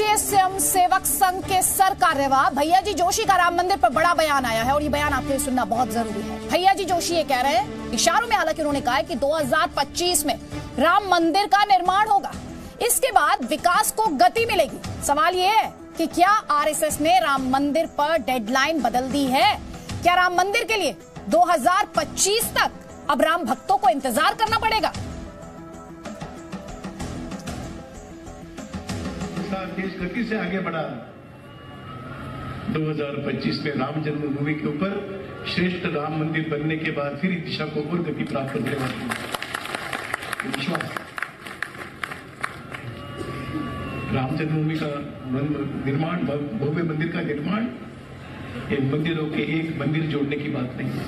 राष्ट्रीय स्वयं सेवक संघ के सर कार्यवाह भैया जी जोशी का राम मंदिर पर बड़ा बयान आया है और ये बयान आपके लिए सुनना बहुत जरूरी है। भैया जी जोशी ये कह रहे हैं, इशारों में हालांकि उन्होंने कहा है कि 2025 में राम मंदिर का निर्माण होगा, इसके बाद विकास को गति मिलेगी। सवाल ये है कि क्या आरएसएस ने राम मंदिर पर डेडलाइन बदल दी है? क्या राम मंदिर के लिए 2025 तक अब राम भक्तों को इंतजार करना पड़ेगा? देश गति से आगे बढ़ा। 2025 में राम जन्मभूमि के ऊपर श्रेष्ठ राम मंदिर बनने के बाद फिर दिशा को और गति प्राप्त करने वाली विश्वास। राम जन्मभूमि का निर्माण, भव्य मंदिर का निर्माण, इन मंदिरों के एक मंदिर जोड़ने की बात नहीं है।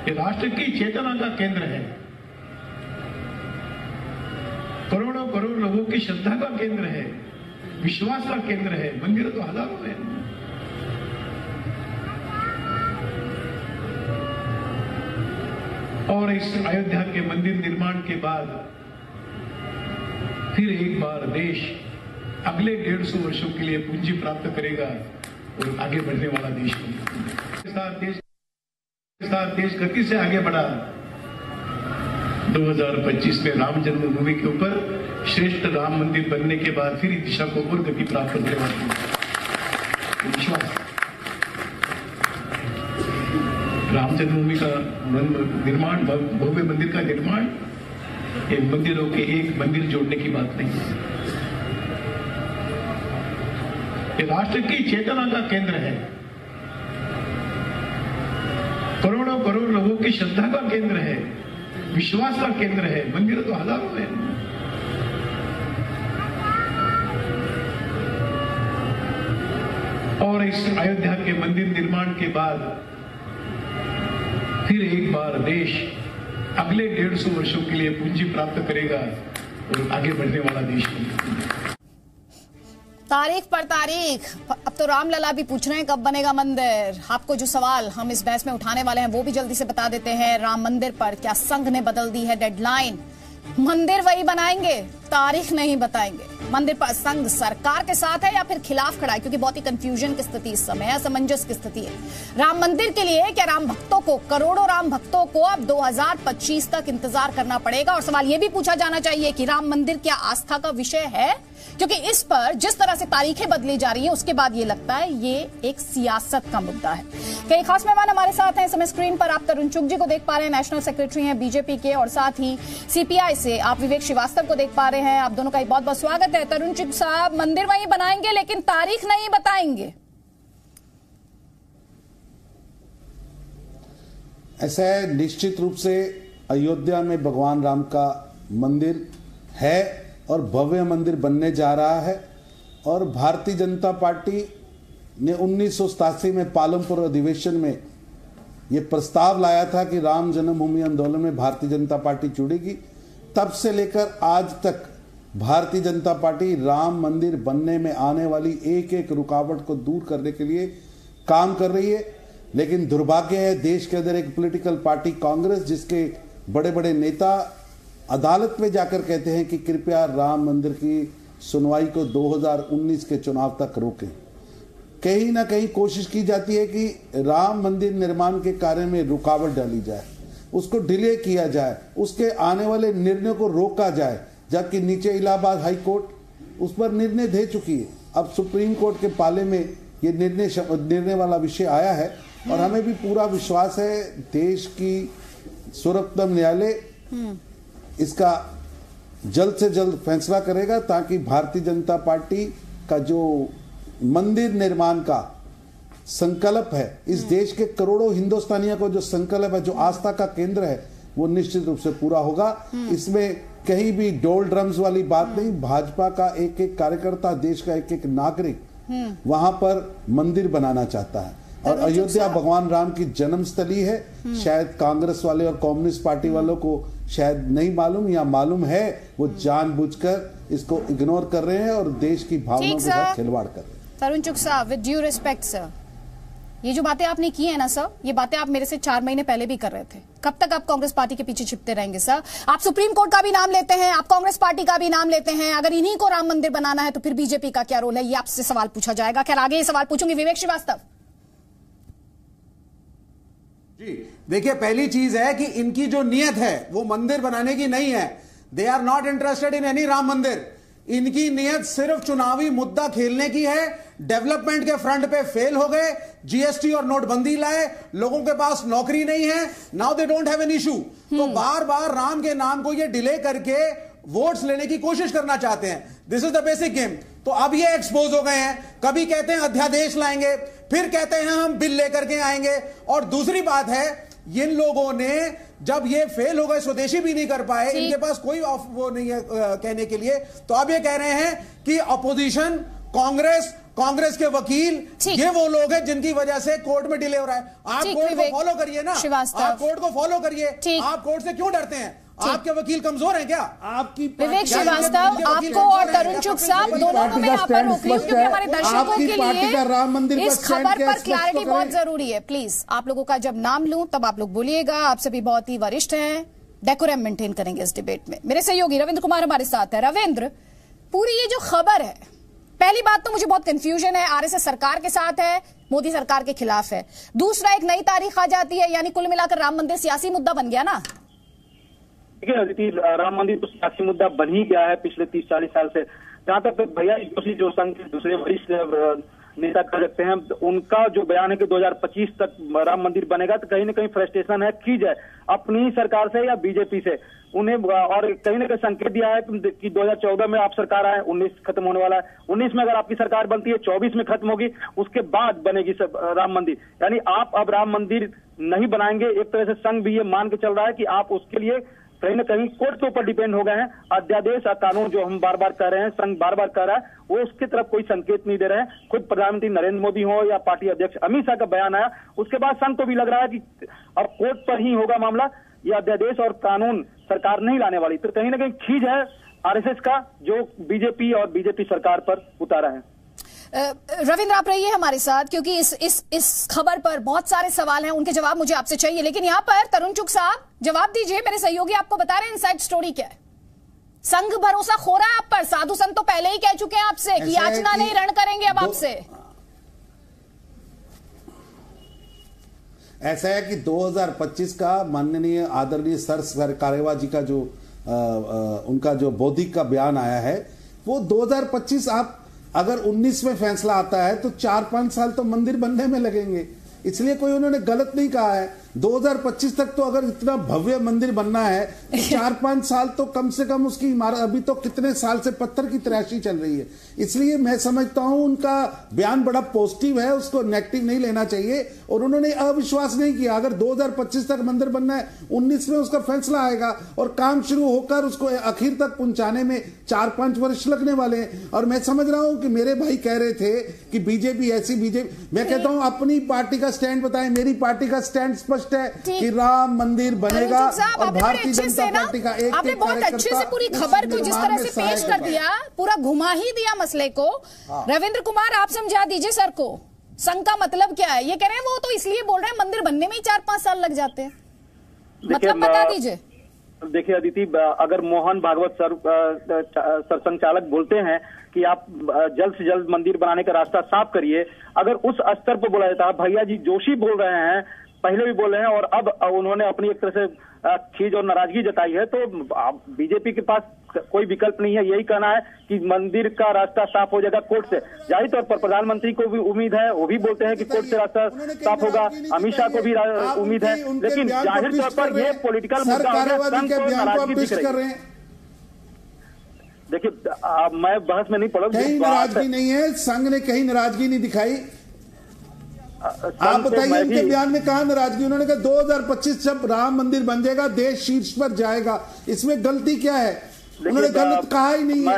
ये राष्ट्र की चेतना का केंद्र है, करोड़ों करोड़ लोगों की श्रद्धा का केंद्र है, विश्वास का केंद्र है। मंदिर तो हजारों हैं। और इस अयोध्या के मंदिर निर्माण के बाद फिर एक बार देश अगले 150 वर्षों के लिए पूंजी प्राप्त करेगा और आगे बढ़ने वाला देश बनेगा। देश गति से आगे बढ़ा। 2025 में राम जन्मभूमि के ऊपर श्रेष्ठ राम मंदिर बनने के बाद फिर दिशा को और गति प्राप्त करने वाली विश्वास। राम जन्मभूमि का निर्माण, भव्य मंदिर का निर्माण, इन मंदिरों के एक मंदिर जोड़ने की बात नहीं है। ये राष्ट्र की चेतना का केंद्र है, करोड़ों करोड़ लोगों की श्रद्धा का केंद्र है, विश्वास का केंद्र है। मंदिर तो हजारों हैं। और इस अयोध्या के मंदिर निर्माण के बाद फिर एक बार देश अगले 150 वर्षों के लिए पूंजी प्राप्त करेगा और आगे बढ़ने वाला देश बनेगा। तारीख पर तारीख। अब तो रामलला भी पूछ रहे हैं कब बनेगा मंदिर। आपको जो सवाल हम इस बहस में उठाने वाले हैं वो भी जल्दी से बता देते हैं। राम मंदिर पर क्या संघ ने बदल दी है डेडलाइन? मंदिर वही बनाएंगे, तारीख नहीं बताएंगे। मंदिर पर संघ सरकार के साथ है या फिर खिलाफ खड़ा है? क्योंकि बहुत ही कंफ्यूजन की स्थिति इस समय है, असमंजस की स्थिति है। राम मंदिर के लिए क्या राम भक्तों को, करोड़ों राम भक्तों को अब 2025 तक इंतजार करना पड़ेगा? और सवाल यह भी पूछा जाना चाहिए कि राम मंदिर क्या आस्था का विषय है? क्योंकि इस पर जिस तरह से तारीखें बदली जा रही हैं उसके बाद ये लगता है ये एक सियासत का मुद्दा है। कई खास मेहमान हमारे साथ हैं। समय स्क्रीन पर आप तरुण चुग जी को देख पा रहे हैं, नेशनल सेक्रेटरी हैं बीजेपी के, और साथ ही सीपीआई से आप विवेक श्रीवास्तव को देख पा रहे हैं। आप दोनों का बहुत बहुत स्वागत है। तरुण चुग साहब, मंदिर वहीं बनाएंगे लेकिन तारीख नहीं बताएंगे, ऐसा है। निश्चित रूप से अयोध्या में भगवान राम का मंदिर है और भव्य मंदिर बनने जा रहा है। और भारतीय जनता पार्टी ने 1987 में पालमपुर अधिवेशन में ये प्रस्ताव लाया था कि राम जन्मभूमि आंदोलन में भारतीय जनता पार्टी जुड़ेगी। तब से लेकर आज तक भारतीय जनता पार्टी राम मंदिर बनने में आने वाली एक एक रुकावट को दूर करने के लिए काम कर रही है। लेकिन दुर्भाग्य है, देश के अंदर एक पॉलिटिकल पार्टी कांग्रेस, जिसके बड़े बड़े नेता अदालत में जाकर कहते हैं कि कृपया राम मंदिर की सुनवाई को 2019 के चुनाव तक रोकें। कहीं ना कहीं कोशिश की जाती है कि राम मंदिर निर्माण के कार्य में रुकावट डाली जाए, उसको डिले किया जाए, उसके आने वाले निर्णय को रोका जाए। जबकि नीचे इलाहाबाद हाई कोर्ट उस पर निर्णय दे चुकी है। अब सुप्रीम कोर्ट के पाले में ये निर्णय वाला विषय आया है और हमें भी पूरा विश्वास है देश की सर्वोच्च न्यायालय इसका जल्द से जल्द फैसला करेगा, ताकि भारतीय जनता पार्टी का जो मंदिर निर्माण का संकल्प है, इस देश के करोड़ों हिंदुस्तानियों को जो संकल्प है, जो आस्था का केंद्र है, वो निश्चित रूप से पूरा होगा। इसमें कहीं भी डोल ड्रम्स वाली बात नहीं। भाजपा का एक एक कार्यकर्ता, देश का एक एक नागरिक वहां पर मंदिर बनाना चाहता है। और अयोध्या भगवान राम की जन्मस्थली है। शायद कांग्रेस वाले और कम्युनिस्ट पार्टी वालों को शायद नहीं मालूम, या मालूम है, वो जानबूझकर इसको इग्नोर कर रहे हैं और देश की भावनाओं के साथ खिलवाड़ कर रहे हैं। तरुण चुग साहब, विद ड्यू रिस्पेक्ट सर, ये जो बातें आपने की है ना सर, ये बातें आप मेरे से 4 महीने पहले भी कर रहे थे। कब तक आप कांग्रेस पार्टी के पीछे छिपते रहेंगे सर? आप सुप्रीम कोर्ट का भी नाम लेते हैं, आप कांग्रेस पार्टी का भी नाम लेते हैं। अगर इन्हीं को राम मंदिर बनाना है तो फिर बीजेपी का क्या रोल है, ये आपसे सवाल पूछा जाएगा। खैर आगे ये सवाल पूछूंगी विवेक श्रीवास्तव जी। देखिए, पहली चीज है कि इनकी जो नियत है वो मंदिर बनाने की नहीं है। They are not interested in any Ram Mandir. इनकी नियत सिर्फ चुनावी मुद्दा खेलने की है। डेवलपमेंट के फ्रंट पे फेल हो गए, जीएसटी और नोटबंदी लाए, लोगों के पास नौकरी नहीं है, now they don't have an issue. तो बार बार राम के नाम को ये डिले करके वोट्स लेने की कोशिश करना चाहते हैं। This is the basic game. तो अब ये एक्सपोज हो गए हैं। कभी कहते हैं अध्यादेश लाएंगे, फिर कहते हैं हम बिल लेकर के आएंगे। और दूसरी बात है, इन लोगों ने जब ये फेल हो गए, स्वदेशी भी नहीं कर पाए, इनके पास कोई वो नहीं है कहने के लिए, तो अब ये कह रहे हैं कि अपोजिशन, कांग्रेस के वकील, ये वो लोग हैं जिनकी वजह से कोर्ट में डिले हो रहा है। आप कोर्ट को फॉलो करिए ना, आप कोर्ट को फॉलो करिए। आप कोर्ट से क्यों डरते हैं? आपके वकील कमजोर हैं क्या? आपकी विवेक श्रीवास्तव, आपको और तरुण चुग साहब दोनों को मैं यहाँ पर रोक रही हूँ क्योंकि हमारे दर्शकों के लिए इस खबर पर क्लैरिटी बहुत जरूरी है। प्लीज आप लोगों का जब नाम लूं तब आप लोग बोलिएगा। आप सभी बहुत ही वरिष्ठ हैं, डेकोरम मेंटेन करेंगे इस डिबेट में। मेरे सहयोगी रविंद्र कुमार हमारे साथ है। रविंद्र, पूरी ये जो खबर है, पहली बात तो मुझे बहुत कंफ्यूजन है। आरएसएस सरकार के साथ है, मोदी सरकार के खिलाफ है। दूसरा, एक नई तारीख आ जाती है, यानी कुल मिलाकर राम मंदिर सियासी मुद्दा बन गया ना। देखिए अदिति, राम मंदिर तो सियासी मुद्दा बन ही गया है पिछले 30-40 साल से। जहां तक भैया जोशी जो संघ के दूसरे वरिष्ठ नेता कह सकते हैं, उनका जो बयान है कि 2025 तक राम मंदिर बनेगा, तो कहीं ना कहीं फ्रस्ट्रेशन है, खींच है अपनी सरकार से या बीजेपी से उन्हें, और कहीं ना कहीं संकेत दिया है कि 2014 में आप सरकार आए, 19 खत्म होने वाला है, 19 में अगर आपकी सरकार बनती है, 24 में खत्म होगी, उसके बाद बनेगी राम मंदिर। यानी आप अब राम मंदिर नहीं बनाएंगे। एक तरह से संघ भी ये मान के चल रहा है कि आप उसके लिए कहीं ना कहीं कोर्ट के ऊपर डिपेंड हो गए हैं। अध्यादेश कानून जो हम बार बार कह रहे हैं, संघ बार बार कह रहा है, वो उसकी तरफ कोई संकेत नहीं दे रहे हैं। खुद प्रधानमंत्री नरेंद्र मोदी हो या पार्टी अध्यक्ष अमित शाह का बयान आया, उसके बाद संघ को भी लग रहा है कि अब कोर्ट पर ही होगा मामला, यह अध्यादेश और कानून सरकार नहीं लाने वाली। तो कहीं ना कहीं खींच है आरएसएस का, जो बीजेपी और बीजेपी सरकार पर उतारा है। रविंद्र, आप रहिए हमारे साथ क्योंकि इस खबर पर बहुत सारे सवाल हैं, उनके जवाब मुझे आपसे चाहिए। लेकिन यहाँ पर तरुण चुग साहब जवाब दीजिए। मेरे सहयोगी आपको बता रहे हैं इनसाइड स्टोरी क्या है। संघ भरोसा खो रहा है आप पर। साधु संत तो पहले ही कह चुके हैं आपसे कि याचना नहीं, रण करेंगे अब आपसे। ऐसा है कि 2025 का माननीय आदरणीय सर कार्यवाह जी का जो उनका जो बौद्धिक का बयान आया है, वो 2025 आप अगर 19 में फैसला आता है तो 4-5 साल तो मंदिर बनने में लगेंगे। इसलिए कोई उन्होंने गलत नहीं कहा है। 2025 तक तो अगर इतना भव्य मंदिर बनना है तो 4-5 साल तो कम से कम उसकी इमारत, अभी तो कितने साल से पत्थर की तराशी चल रही है। इसलिए मैं समझता हूं उनका बयान बड़ा पॉजिटिव है, उसको नेगेटिव नहीं लेना चाहिए। और उन्होंने अविश्वास नहीं किया। अगर 2025 तक मंदिर बनना है, 19 में उसका फैसला आएगा और काम शुरू होकर उसको आखिर तक पहुंचाने में 4-5 वर्ष लगने वाले हैं। और मैं समझ रहा हूं कि मेरे भाई कह रहे थे कि बीजेपी ऐसी, बीजेपी, मैं कहता हूं अपनी पार्टी का स्टैंड बताएं। मेरी पार्टी का स्टैंड स्पष्ट है कि राम मंदिर बनेगा और भारतीय जनता पार्टी का एक आपने बहुत अच्छे से पूरी खबर को जिस तरह से पेश कर दिया, पूरा घुमा ही दिया मसले को। रविंद्र कुमार, आप समझा दीजिए सर को, संघ का मतलब क्या है। ये कह रहे हैं वो तो इसलिए बोल रहे हैं मंदिर बनने में ही 4-5 साल लग जाते हैं, मतलब बता दीजिए। देखिए अदिति, अगर मोहन भागवत सरसंघ चालक बोलते हैं कि आप जल्द से जल्द मंदिर बनाने का रास्ता साफ करिए, अगर उस स्तर पर बोला जाता है, भैया जी जोशी बोल रहे हैं, पहले भी बोल रहे हैं और अब उन्होंने अपनी एक तरह से खीज और नाराजगी जताई है, तो बीजेपी के पास कोई विकल्प नहीं है। यही कहना है कि मंदिर का रास्ता साफ हो जाएगा कोर्ट से। जाहिर तौर पर प्रधानमंत्री को भी उम्मीद है, वो भी बोलते हैं कि कोर्ट से रास्ता साफ होगा, अमित शाह को भी उम्मीद है, लेकिन जाहिर तौर पर ये पॉलिटिकल मुद्दा नाराजगी दिख रही है। देखिए, मैं बहस में नहीं पड़ा, कहीं नाराजगी नहीं है, संघ ने कहीं नाराजगी नहीं दिखाई। आप बताइए उनके बयान में कहा नाराजगी। उन्होंने कहा 2025 जब राम मंदिर बन जाएगा देश शीर्ष पर जाएगा। इसमें गलती क्या है? उन्होंने गलत कहा ही नहीं है।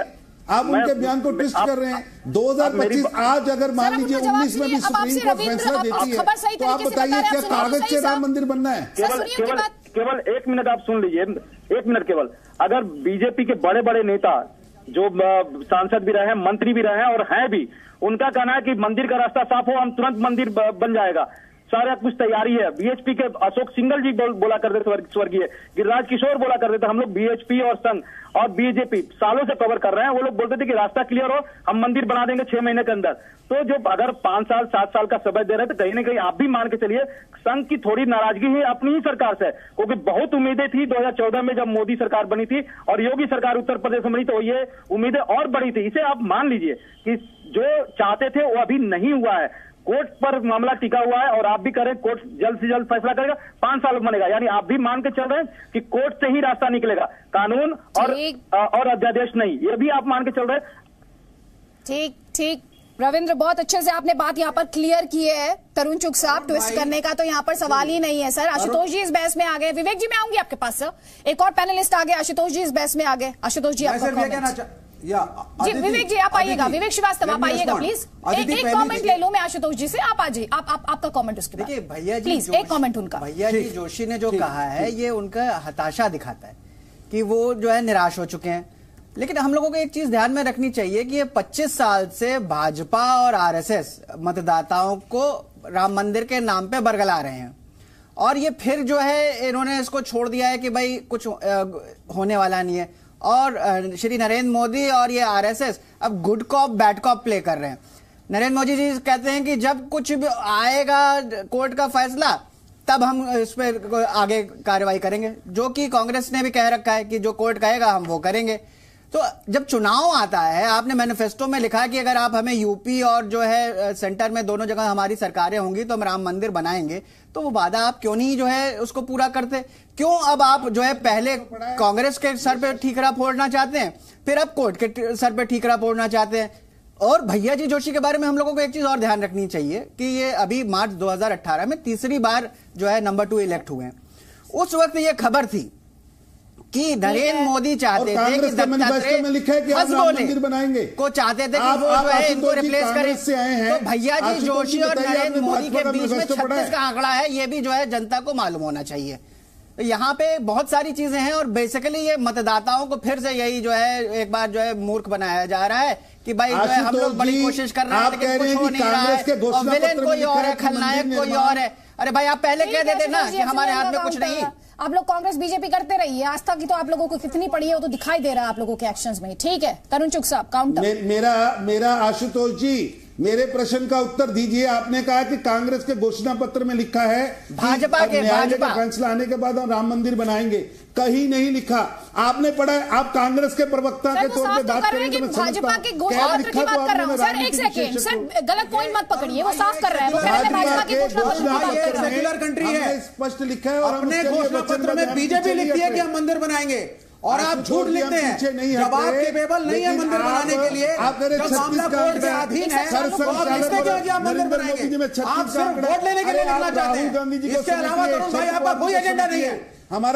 आप उनके बयान को ट्विस्ट कर रहे हैं। 2025 आज अगर मान लीजिए 19 में भी सुप्रीम कोर्ट फैसला देती है तो आप बताइए क्या कागज से राम मंदिर बनना है? केवल 1 मिनट आप सुन लीजिए, 1 मिनट केवल। अगर बीजेपी के बड़े बड़े नेता जो सांसद भी रहे हैं, मंत्री भी रहे हैं और हैं भी, उनका कहना है कि मंदिर का रास्ता साफ हो, हम तुरंत मंदिर बन जाएगा, सारा कुछ तैयारी है। बीएचपी के अशोक सिंघल जी बोला करते थे, स्वर्गीय गिरिराज किशोर बोला करते थे, हम लोग बीएचपी और संघ और बीजेपी सालों से कवर कर रहे हैं, वो लोग बोलते थे कि रास्ता क्लियर हो, हम मंदिर बना देंगे 6 महीने के अंदर। तो जो अगर 5 साल 7 साल का समय दे रहे हैं, तो कहीं ना कहीं आप भी मान के चलिए संघ की थोड़ी नाराजगी है अपनी ही सरकार से, क्योंकि बहुत उम्मीदें थी 2014 में जब मोदी सरकार बनी थी और योगी सरकार उत्तर प्रदेश में बनी, तो ये उम्मीदें और बढ़ी थी। इसे आप मान लीजिए कि जो चाहते थे वो अभी नहीं हुआ है, कोर्ट पर मामला टिका हुआ है और आप भी करें, कोर्ट जल्द से जल्द फैसला करेगा, 5 साल बनेगा, यानी आप भी मान के चल रहे हैं कि कोर्ट से ही रास्ता निकलेगा, कानून और अध्यादेश नहीं, ये भी आप मान के चल रहे हैं। ठीक रविंद्र, बहुत अच्छे से आपने बात यहाँ पर क्लियर की है। तरुण चुग साहब, ट्विस्ट करने का तो यहाँ पर सवाल ही नहीं है सर। आशुतोष जी इस बहस में आ गए, विवेक जी मैं आऊंगी आपके पास सर, एक और पैनलिस्ट आ गए, आशुतोष जी इस बहस में आ गए। आशुतोष जी आपका जी, विवेक जी आप आइएगा, विवेक श्रीवास्तव आप आइएगा प्लीज, एक कमेंट ले लो मैं आशुतोष जी से, आप आ जाइए, आपका कमेंट उसके बाद। देखिए भैया जी, प्लीज एक कमेंट उनका। भैया जी जोशी ने जो कहा है ये उनका हताशा दिखाता है कि वो जो है निराश हो चुके हैं। लेकिन हम लोगों को एक चीज ध्यान में रखनी चाहिए कि ये 25 साल से भाजपा और आरएसएस मतदाताओं को राम मंदिर के नाम पे बरगला रहे हैं, और ये फिर जो है इन्होंने इसको छोड़ दिया है कि भाई कुछ होने वाला नहीं है, और श्री नरेंद्र मोदी और ये आरएसएस अब good cop bad cop play कर रहे हैं। नरेंद्र मोदी जी कहते हैं कि जब कुछ भी आएगा कोर्ट का फैसला तब हम इस पर आगे कार्रवाई करेंगे, जो कि कांग्रेस ने भी कह रखा है कि जो कोर्ट कहेगा हम वो करेंगे। तो जब चुनाव आता है, आपने मैनिफेस्टो में लिखा कि अगर आप हमें यूपी और जो है सेंटर में दोनों जगह हमारी सरकारें होंगी तो हम राम मंदिर बनाएंगे, तो वो वादा आप क्यों नहीं जो है उसको पूरा करते? क्यों अब आप जो है पहले कांग्रेस के सर पे ठीकरा फोड़ना चाहते हैं, फिर अब कोर्ट के सर पे ठीकरा फोड़ना चाहते हैं? और भैया जी जोशी के बारे में हम लोगों को एक चीज और ध्यान रखनी चाहिए कि ये अभी मार्च 2018 में तीसरी बार जो है नंबर 2 इलेक्ट हुए हैं। उस वक्त ये खबर थी कि नरेंद्र मोदी चाहते थे कि दत्तात्रेय में लिखा है कि आप राम मंदिर बनाएंगे को चाहते थे कि वो जो है इनको रिप्लेस करें। तो भैया जी जोशी और नरेंद्र मोदी के बीच में 36 का आंकड़ा है, ये भी जो है जनता को मालूम होना चाहिए। यहाँ पे बहुत सारी चीजें हैं और बेसिकली ये मतदाताओं को फिर से यही जो है एक बार जो है मूर्ख बनाया जा रहा है कि भाई जो है हम लोग बड़ी कोशिश कर रहे हैं लेकिन कुछ हो नहीं रहा है, और विलेन कोई और है, खलनायक कोई और है। अरे भाई आप पहले कह देते ना कि हमारे हाथ में कुछ नहीं है। आप लोग कांग्रेस बीजेपी करते रहिए, आस्था की तो आप लोगों को कितनी पड़ी है वो तो दिखाई दे रहा है आप लोगों के एक्शंस में। ठीक है तरुण चुग साहब काउंटर। मेरा आशुतोष जी मेरे प्रश्न का उत्तर दीजिए। आपने कहा कि कांग्रेस के घोषणा पत्र में लिखा है भाजपा के न्यायालय का फैसला आने के बाद हम राम मंदिर बनाएंगे, कहीं नहीं लिखा। आपने पढ़ा है? आप कांग्रेस के प्रवक्ता के तौर पे बात करेंगे तो भाजपा के घोषणा पत्र की बात कर रहा हूं सर। एक सेकंड सर, गलत पॉइंट मत पकड़िए, वो साफ कर रहा है, वो कह रहे हैं भाजपा के घोषणा पत्र की बात कर रहे हैं। सेक्युलर कंट्री है, स्पष्ट लिखा है और अपने घोषणा पत्र में बीजेपी लिखती है कि हम मंदिर बनाएंगे और आप झूठ लिखते हैं। जब आप केपेबल नहीं है मंदिर बनाने के लिए, जब मामला कोर्ट के अधीन है, तो आप लिखते क्यों कि आप मंदिर बनाएंगे? आप सिर्फ वोट लेने के लिए लिखना चाहते हैं, इसके अलावा तरुण भाई आपका कोई एजेंडा नहीं है।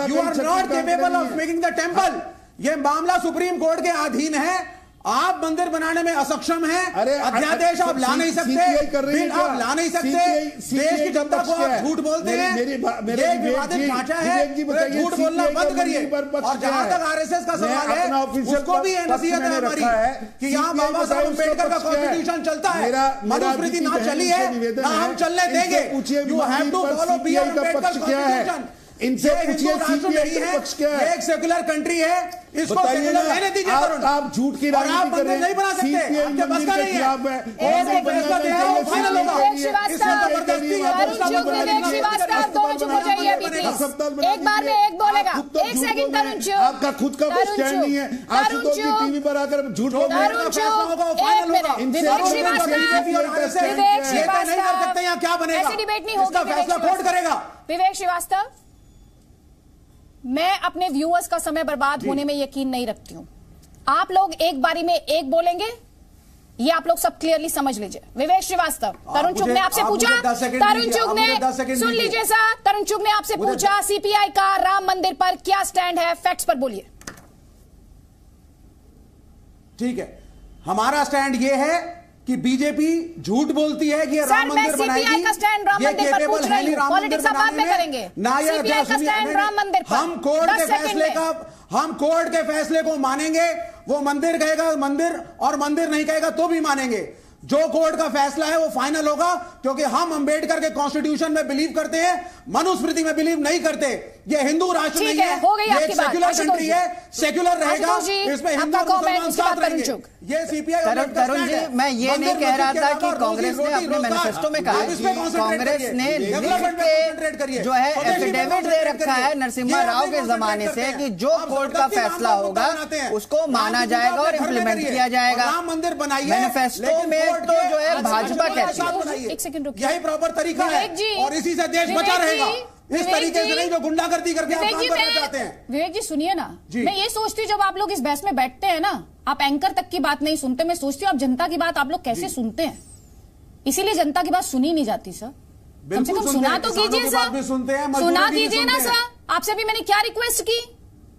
You are not capable of making the temple. ये मामला सुप्रीम कोर्ट के अधीन है, आप मंदिर बनाने में असक्षम हैं, अध्यादेश आप ला नहीं सकते, बिल आप ला नहीं सकते, देश की जनता को आप झूठ बोलते हैं, ये विवादित ढांचा है, झूठ बोलना बंद करिए। और जहां तक आरएसएस का सवाल है, उसको भी ये नसीहत है हमारी कि यहाँ बाबा साहब अम्बेडकर का कॉन्स्टिट्यूशन चलता है, मनुस्मृति ना चली है ना हम चलने देंगे। You have to follow B R Ambedkar constitution. इनसे पूछिए सीपीआई का पक्ष क्या है? एक सेकुलर कंट्री है, इसको सेकुलर रहने दीजिए। आप झूठ की राजनीति कर रहे हैं, नहीं बना सकते, आपके बस का नहीं है। फाइनल होगा। एक बार में एक बोलेगा, एक सेकंड तरुण चुग, आपका खुद का कुछ स्टैंड नहीं है। आशुतोष जी टीवी पर आकर झूठ बोल रहे हैं। क्या बनेगा? ऐसी डिबेट नहीं होगी, फैसला कोर्ट करेगा। विवेक श्रीवास्तव, मैं अपने व्यूअर्स का समय बर्बाद होने में यकीन नहीं रखती हूं। आप लोग एक बारी में एक बोलेंगे, ये आप लोग सब क्लियरली समझ लीजिए। विवेक श्रीवास्तव, तरुण चुग ने आपसे पूछा, तरुण चुग ने सुन लीजिए सर, तरुण चुग ने आपसे पूछा सीपीआई का राम मंदिर पर क्या स्टैंड है, फैक्ट्स पर बोलिए। ठीक है, हमारा स्टैंड ये है कि बीजेपी झूठ बोलती है कि राम मंदिर बनाएगी, ये केपेबल है नहीं राम मंदिर बनाने में, ना ये हम कोर्ट के फैसले को मानेंगे वो मंदिर कहेगा मंदिर और मंदिर नहीं कहेगा तो भी मानेंगे। जो कोर्ट का फैसला है वो फाइनल होगा, क्योंकि हम अंबेडकर के कॉन्स्टिट्यूशन में बिलीव करते हैं, मनुस्मृति में बिलीव नहीं करते। ये हिंदू राष्ट्र नहीं है, ये एक सेक्युलर कंट्री है, सेक्युलर रहेगा, इसमें हिंदू और मुसलमान साथ रहेंगे। ये सीपीआई तरुण जी, मैं ये नहीं कह रहा था कि कांग्रेस ने अपने मैनिफेस्टो में कहा कि कांग्रेस ने जो है एफिडेविट दे रखा है नरसिम्हा राव के जमाने से कि जो कोर्ट का फैसला होगा उसको माना जाएगा और इम्प्लीमेंट किया जाएगा। राम मंदिर बनाइए, मैनिफेस्टो में तो जो है भाजपा कहती है एक सेकंड रुकिए, यही प्रॉपर तरीका है और इसी से देश बचा रहेगा। इस तरीके से नहीं जो गुंडागर्दी करके आप काम करना चाहते हैं। विवेक जी सुनिए ना, मैं ये सोचती हूँ जब आप लोग इस बहस में बैठते हैं ना, आप एंकर तक की बात नहीं सुनते, मैं सोचती हूँ आप जनता की बात आप लोग कैसे सुनते हैं, इसीलिए जनता की बात सुनी नहीं जाती सर। कम से कम सुना तो कीजिए सर, सुना कीजिए ना सर। आपसे भी मैंने क्या रिक्वेस्ट की,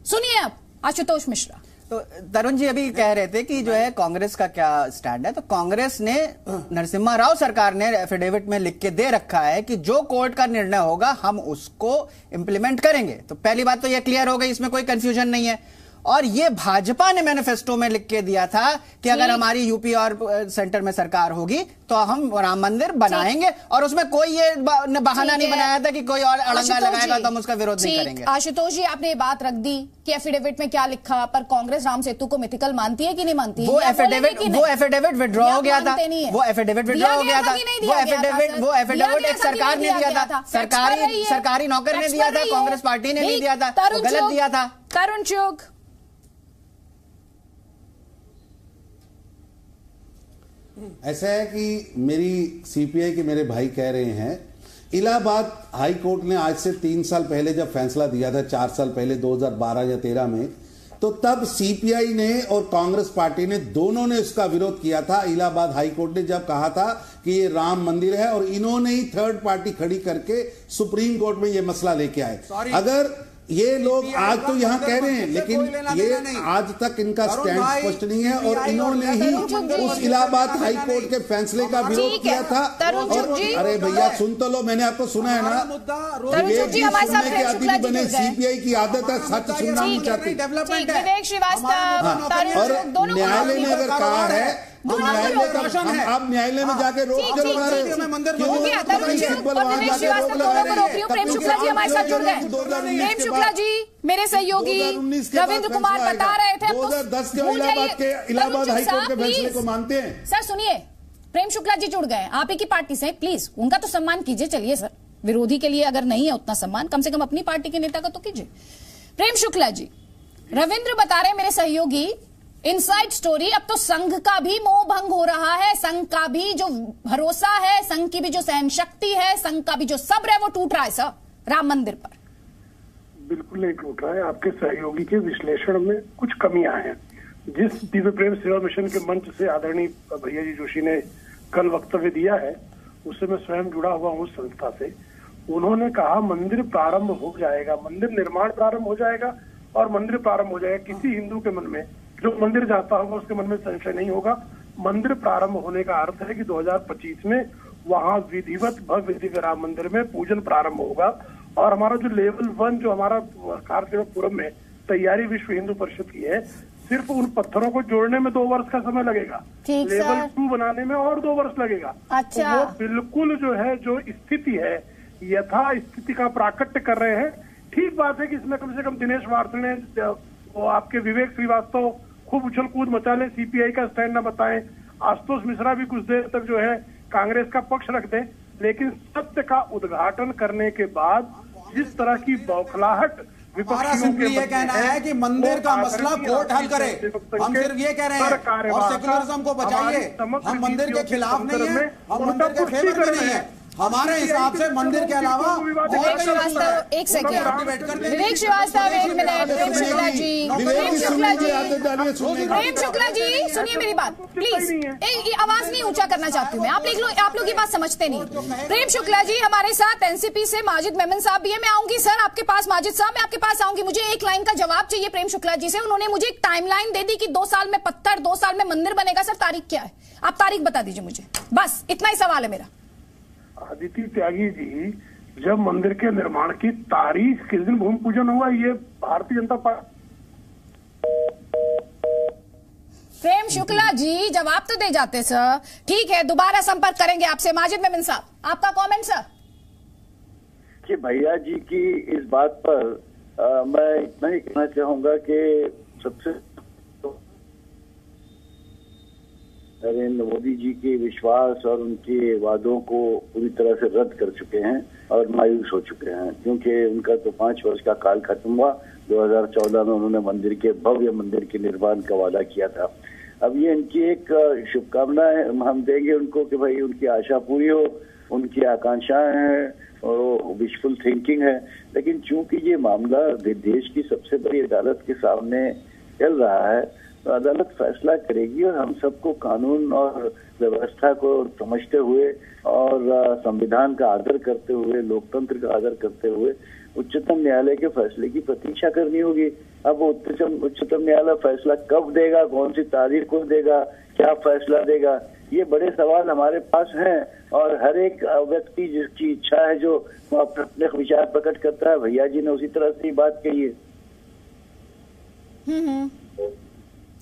सुनिए आप आशुतोष मिश्रा। तो तरुण जी अभी कह रहे थे कि जो है कांग्रेस का क्या स्टैंड है, तो कांग्रेस ने नरसिम्हा राव सरकार ने एफिडेविट में लिख के दे रखा है कि जो कोर्ट का निर्णय होगा हम उसको इंप्लीमेंट करेंगे। तो पहली बात तो ये क्लियर हो गई, इसमें कोई कंफ्यूजन नहीं है। और ये भाजपा ने मैनिफेस्टो में लिख के दिया था कि अगर हमारी यूपी और सेंटर में सरकार होगी तो हम राम मंदिर बनाएंगे, और उसमें कोई ये बहाना नहीं बनाया था कि कोई और अड़ंगा लगाएगा तो हम उसका विरोध नहीं करेंगे। आशुतोष जी आपने ये बात रख दी कि एफिडेविट में क्या लिखा, पर कांग्रेस राम सेतु को मिथिकल मानती है कि नहीं मानती है? वो एफिडेविट विड्रॉ हो गया था, वो एफिडेविट विड्रॉ हो गया था, वो एफिडेविट एक सरकार ने दिया था, सरकारी नौकर ने दिया था, कांग्रेस पार्टी ने नहीं दिया था, गलत दिया था। तरुण चुग, ऐसा है कि मेरी सीपीआई के मेरे भाई कह रहे हैं, इलाहाबाद हाई कोर्ट ने आज से 3 साल पहले जब फैसला दिया था, 4 साल पहले 2012 या 13 में, तो तब सीपीआई ने और कांग्रेस पार्टी ने दोनों ने इसका विरोध किया था। इलाहाबाद हाई कोर्ट ने जब कहा था कि ये राम मंदिर है, और इन्होंने ही थर्ड पार्टी खड़ी करके सुप्रीम कोर्ट में ये मसला लेके आए। अगर ये लोग आज तो यहाँ कह रहे हैं, लेकिन ये आज तक इनका स्टैंड स्पष्ट नहीं है, और इन्होंने ही उस इलाहाबाद हाई कोर्ट के फैसले का विरोध किया था। और अरे भैया सुन तो लो, मैंने आपको सुना है ना, विवेक जी सुनने के आदि बने, सीपीआई की आदत है सच सुनना नहीं चाहती। विवेक श्रीवास्तव, और न्यायालय ने अगर कहा है तो न्यायालय, आप न्यायालय में जाके रोक क्यों लगा रहे हो? प्रेम शुक्ला जी हमारे साथ जुड़ गए। प्रेम शुक्ला जी मेरे सहयोगी रविंद्र कुमार बता रहे थे 2010 के इलाहाबाद हाई कोर्ट के फैसले को मानते हैं। सर सुनिए, प्रेम शुक्ला जी जुड़ गए, आप ही की पार्टी से, प्लीज उनका तो सम्मान कीजिए। चलिए सर, विरोधी के लिए अगर नहीं है उतना सम्मान, कम से कम अपनी पार्टी के नेता का तो कीजिए। प्रेम शुक्ला जी, रविंद्र बता रहे मेरे सहयोगी, इनसाइड स्टोरी, अब तो संघ का भी मोह भंग हो रहा है, संघ का भी जो भरोसा है, संघ की भी जो सहन शक्ति है, संघ का भी जो सब्र है वो टूट रहा है सर राम मंदिर पर। बिल्कुल नहीं टूट रहा है, आपके सहयोगी के विश्लेषण में कुछ कमियां हैं। जिस दिव्य प्रेम सेवा मिशन के मंच से आदरणीय भैया जी जोशी ने कल वक्तव्य दिया है, उससे मैं स्वयं जुड़ा हुआ हूँ संस्था से। उन्होंने कहा मंदिर प्रारंभ हो जाएगा, मंदिर निर्माण प्रारंभ हो जाएगा और मंदिर प्रारंभ हो जाएगा। किसी हिंदू के मन में जो मंदिर जाता होगा उसके मन में संशय नहीं होगा। मंदिर प्रारंभ होने का अर्थ है कि 2025 में वहां विधिवत भव्य दिव्य राम मंदिर में पूजन प्रारंभ होगा। और हमारा जो लेवल 1 जो हमारा कारसेवकपुरम में तैयारी विश्व हिंदू परिषद की है, सिर्फ उन पत्थरों को जोड़ने में 2 वर्ष का समय लगेगा, लेवल 2 बनाने में और 2 वर्ष लगेगा। अच्छा। तो वो बिल्कुल जो है जो स्थिति है यथा स्थिति का प्राकट्य कर रहे हैं। ठीक बात है कि इसमें कम से कम दिनेश वार्ते ने, वो आपके विवेक श्रीवास्तव खूब उछल कूद मचा ले, सीपीआई का स्टैंड न बताएं, आशुतोष मिश्रा भी कुछ देर तक जो है कांग्रेस का पक्ष रख दें, लेकिन सत्य का उद्घाटन करने के बाद जिस तरह की बौखलाहट विपक्षियों के ये कहना है कि मंदिर का मसला कोर्ट हल करे, हम सिर्फ ये कह रहे हैं, और सेक्युलरिज्म को बचाइए। हम मंदिर के खिलाफ नहीं है, हम मंदिर के फेवर में नहीं है। हमारे हिसाब से मंदिर के अलावा एक सेकंड, विवेक श्रीवास्तव 1 मिनट, प्रेम शुक्ला जी, प्रेम शुक्ला जी सुनिए मेरी बात प्लीज, आवाज नहीं ऊंचा करना चाहती हूँ मैं, आप लोग ये बात समझते नहीं। प्रेम शुक्ला जी हमारे साथ एनसीपी से माजिद मेमन साहब भी है, मैं आऊंगी सर आपके पास, माजिद साहब मैं आपके पास आऊंगी। मुझे एक लाइन का जवाब चाहिए प्रेम शुक्ला जी से। उन्होंने मुझे एक टाइमलाइन दे दी कि 2 साल में पत्थर, 2 साल में मंदिर बनेगा। सर तारीख क्या है, आप तारीख बता दीजिए मुझे, बस इतना ही सवाल है मेरा। आदित्य त्यागी जी, जब मंदिर के निर्माण की तारीख किस दिन भूमि पूजन हुआ, ये भारतीय जनता पार्टी प्रेम शुक्ला जी जवाब तो दे जाते सर। ठीक है, दोबारा संपर्क करेंगे आपसे। माजिद मोमिन साहब, आपका कमेंट सर। कि भैया जी की इस बात पर मैं इतना ही कहना चाहूंगा कि सबसे नरेंद्र मोदी जी के विश्वास और उनके वादों को पूरी तरह से रद्द कर चुके हैं और मायूस हो चुके हैं, क्योंकि उनका तो 5 वर्ष का काल खत्म हुआ। 2014 में उन्होंने भव्य मंदिर के निर्माण का वादा किया था। अब ये इनकी एक शुभकामना है, हम देंगे उनको कि भाई उनकी आशा पूरी हो, उनकी आकांक्षाएं हैं और विशफुल थिंकिंग है। लेकिन चूंकि ये मामला देश की सबसे बड़ी अदालत के सामने चल रहा है, तो अदालत फैसला करेगी और हम सबको कानून और व्यवस्था को समझते हुए और संविधान का आदर करते हुए, लोकतंत्र का आदर करते हुए उच्चतम न्यायालय के फैसले की प्रतीक्षा करनी होगी। अब उच्चतम न्यायालय फैसला कब देगा, कौन सी तारीख को देगा, क्या फैसला देगा, ये बड़े सवाल हमारे पास हैं। और हर एक व्यक्ति जिसकी इच्छा है, जो अपने विचार प्रकट करता है, भैया जी ने उसी तरह से बात कही है।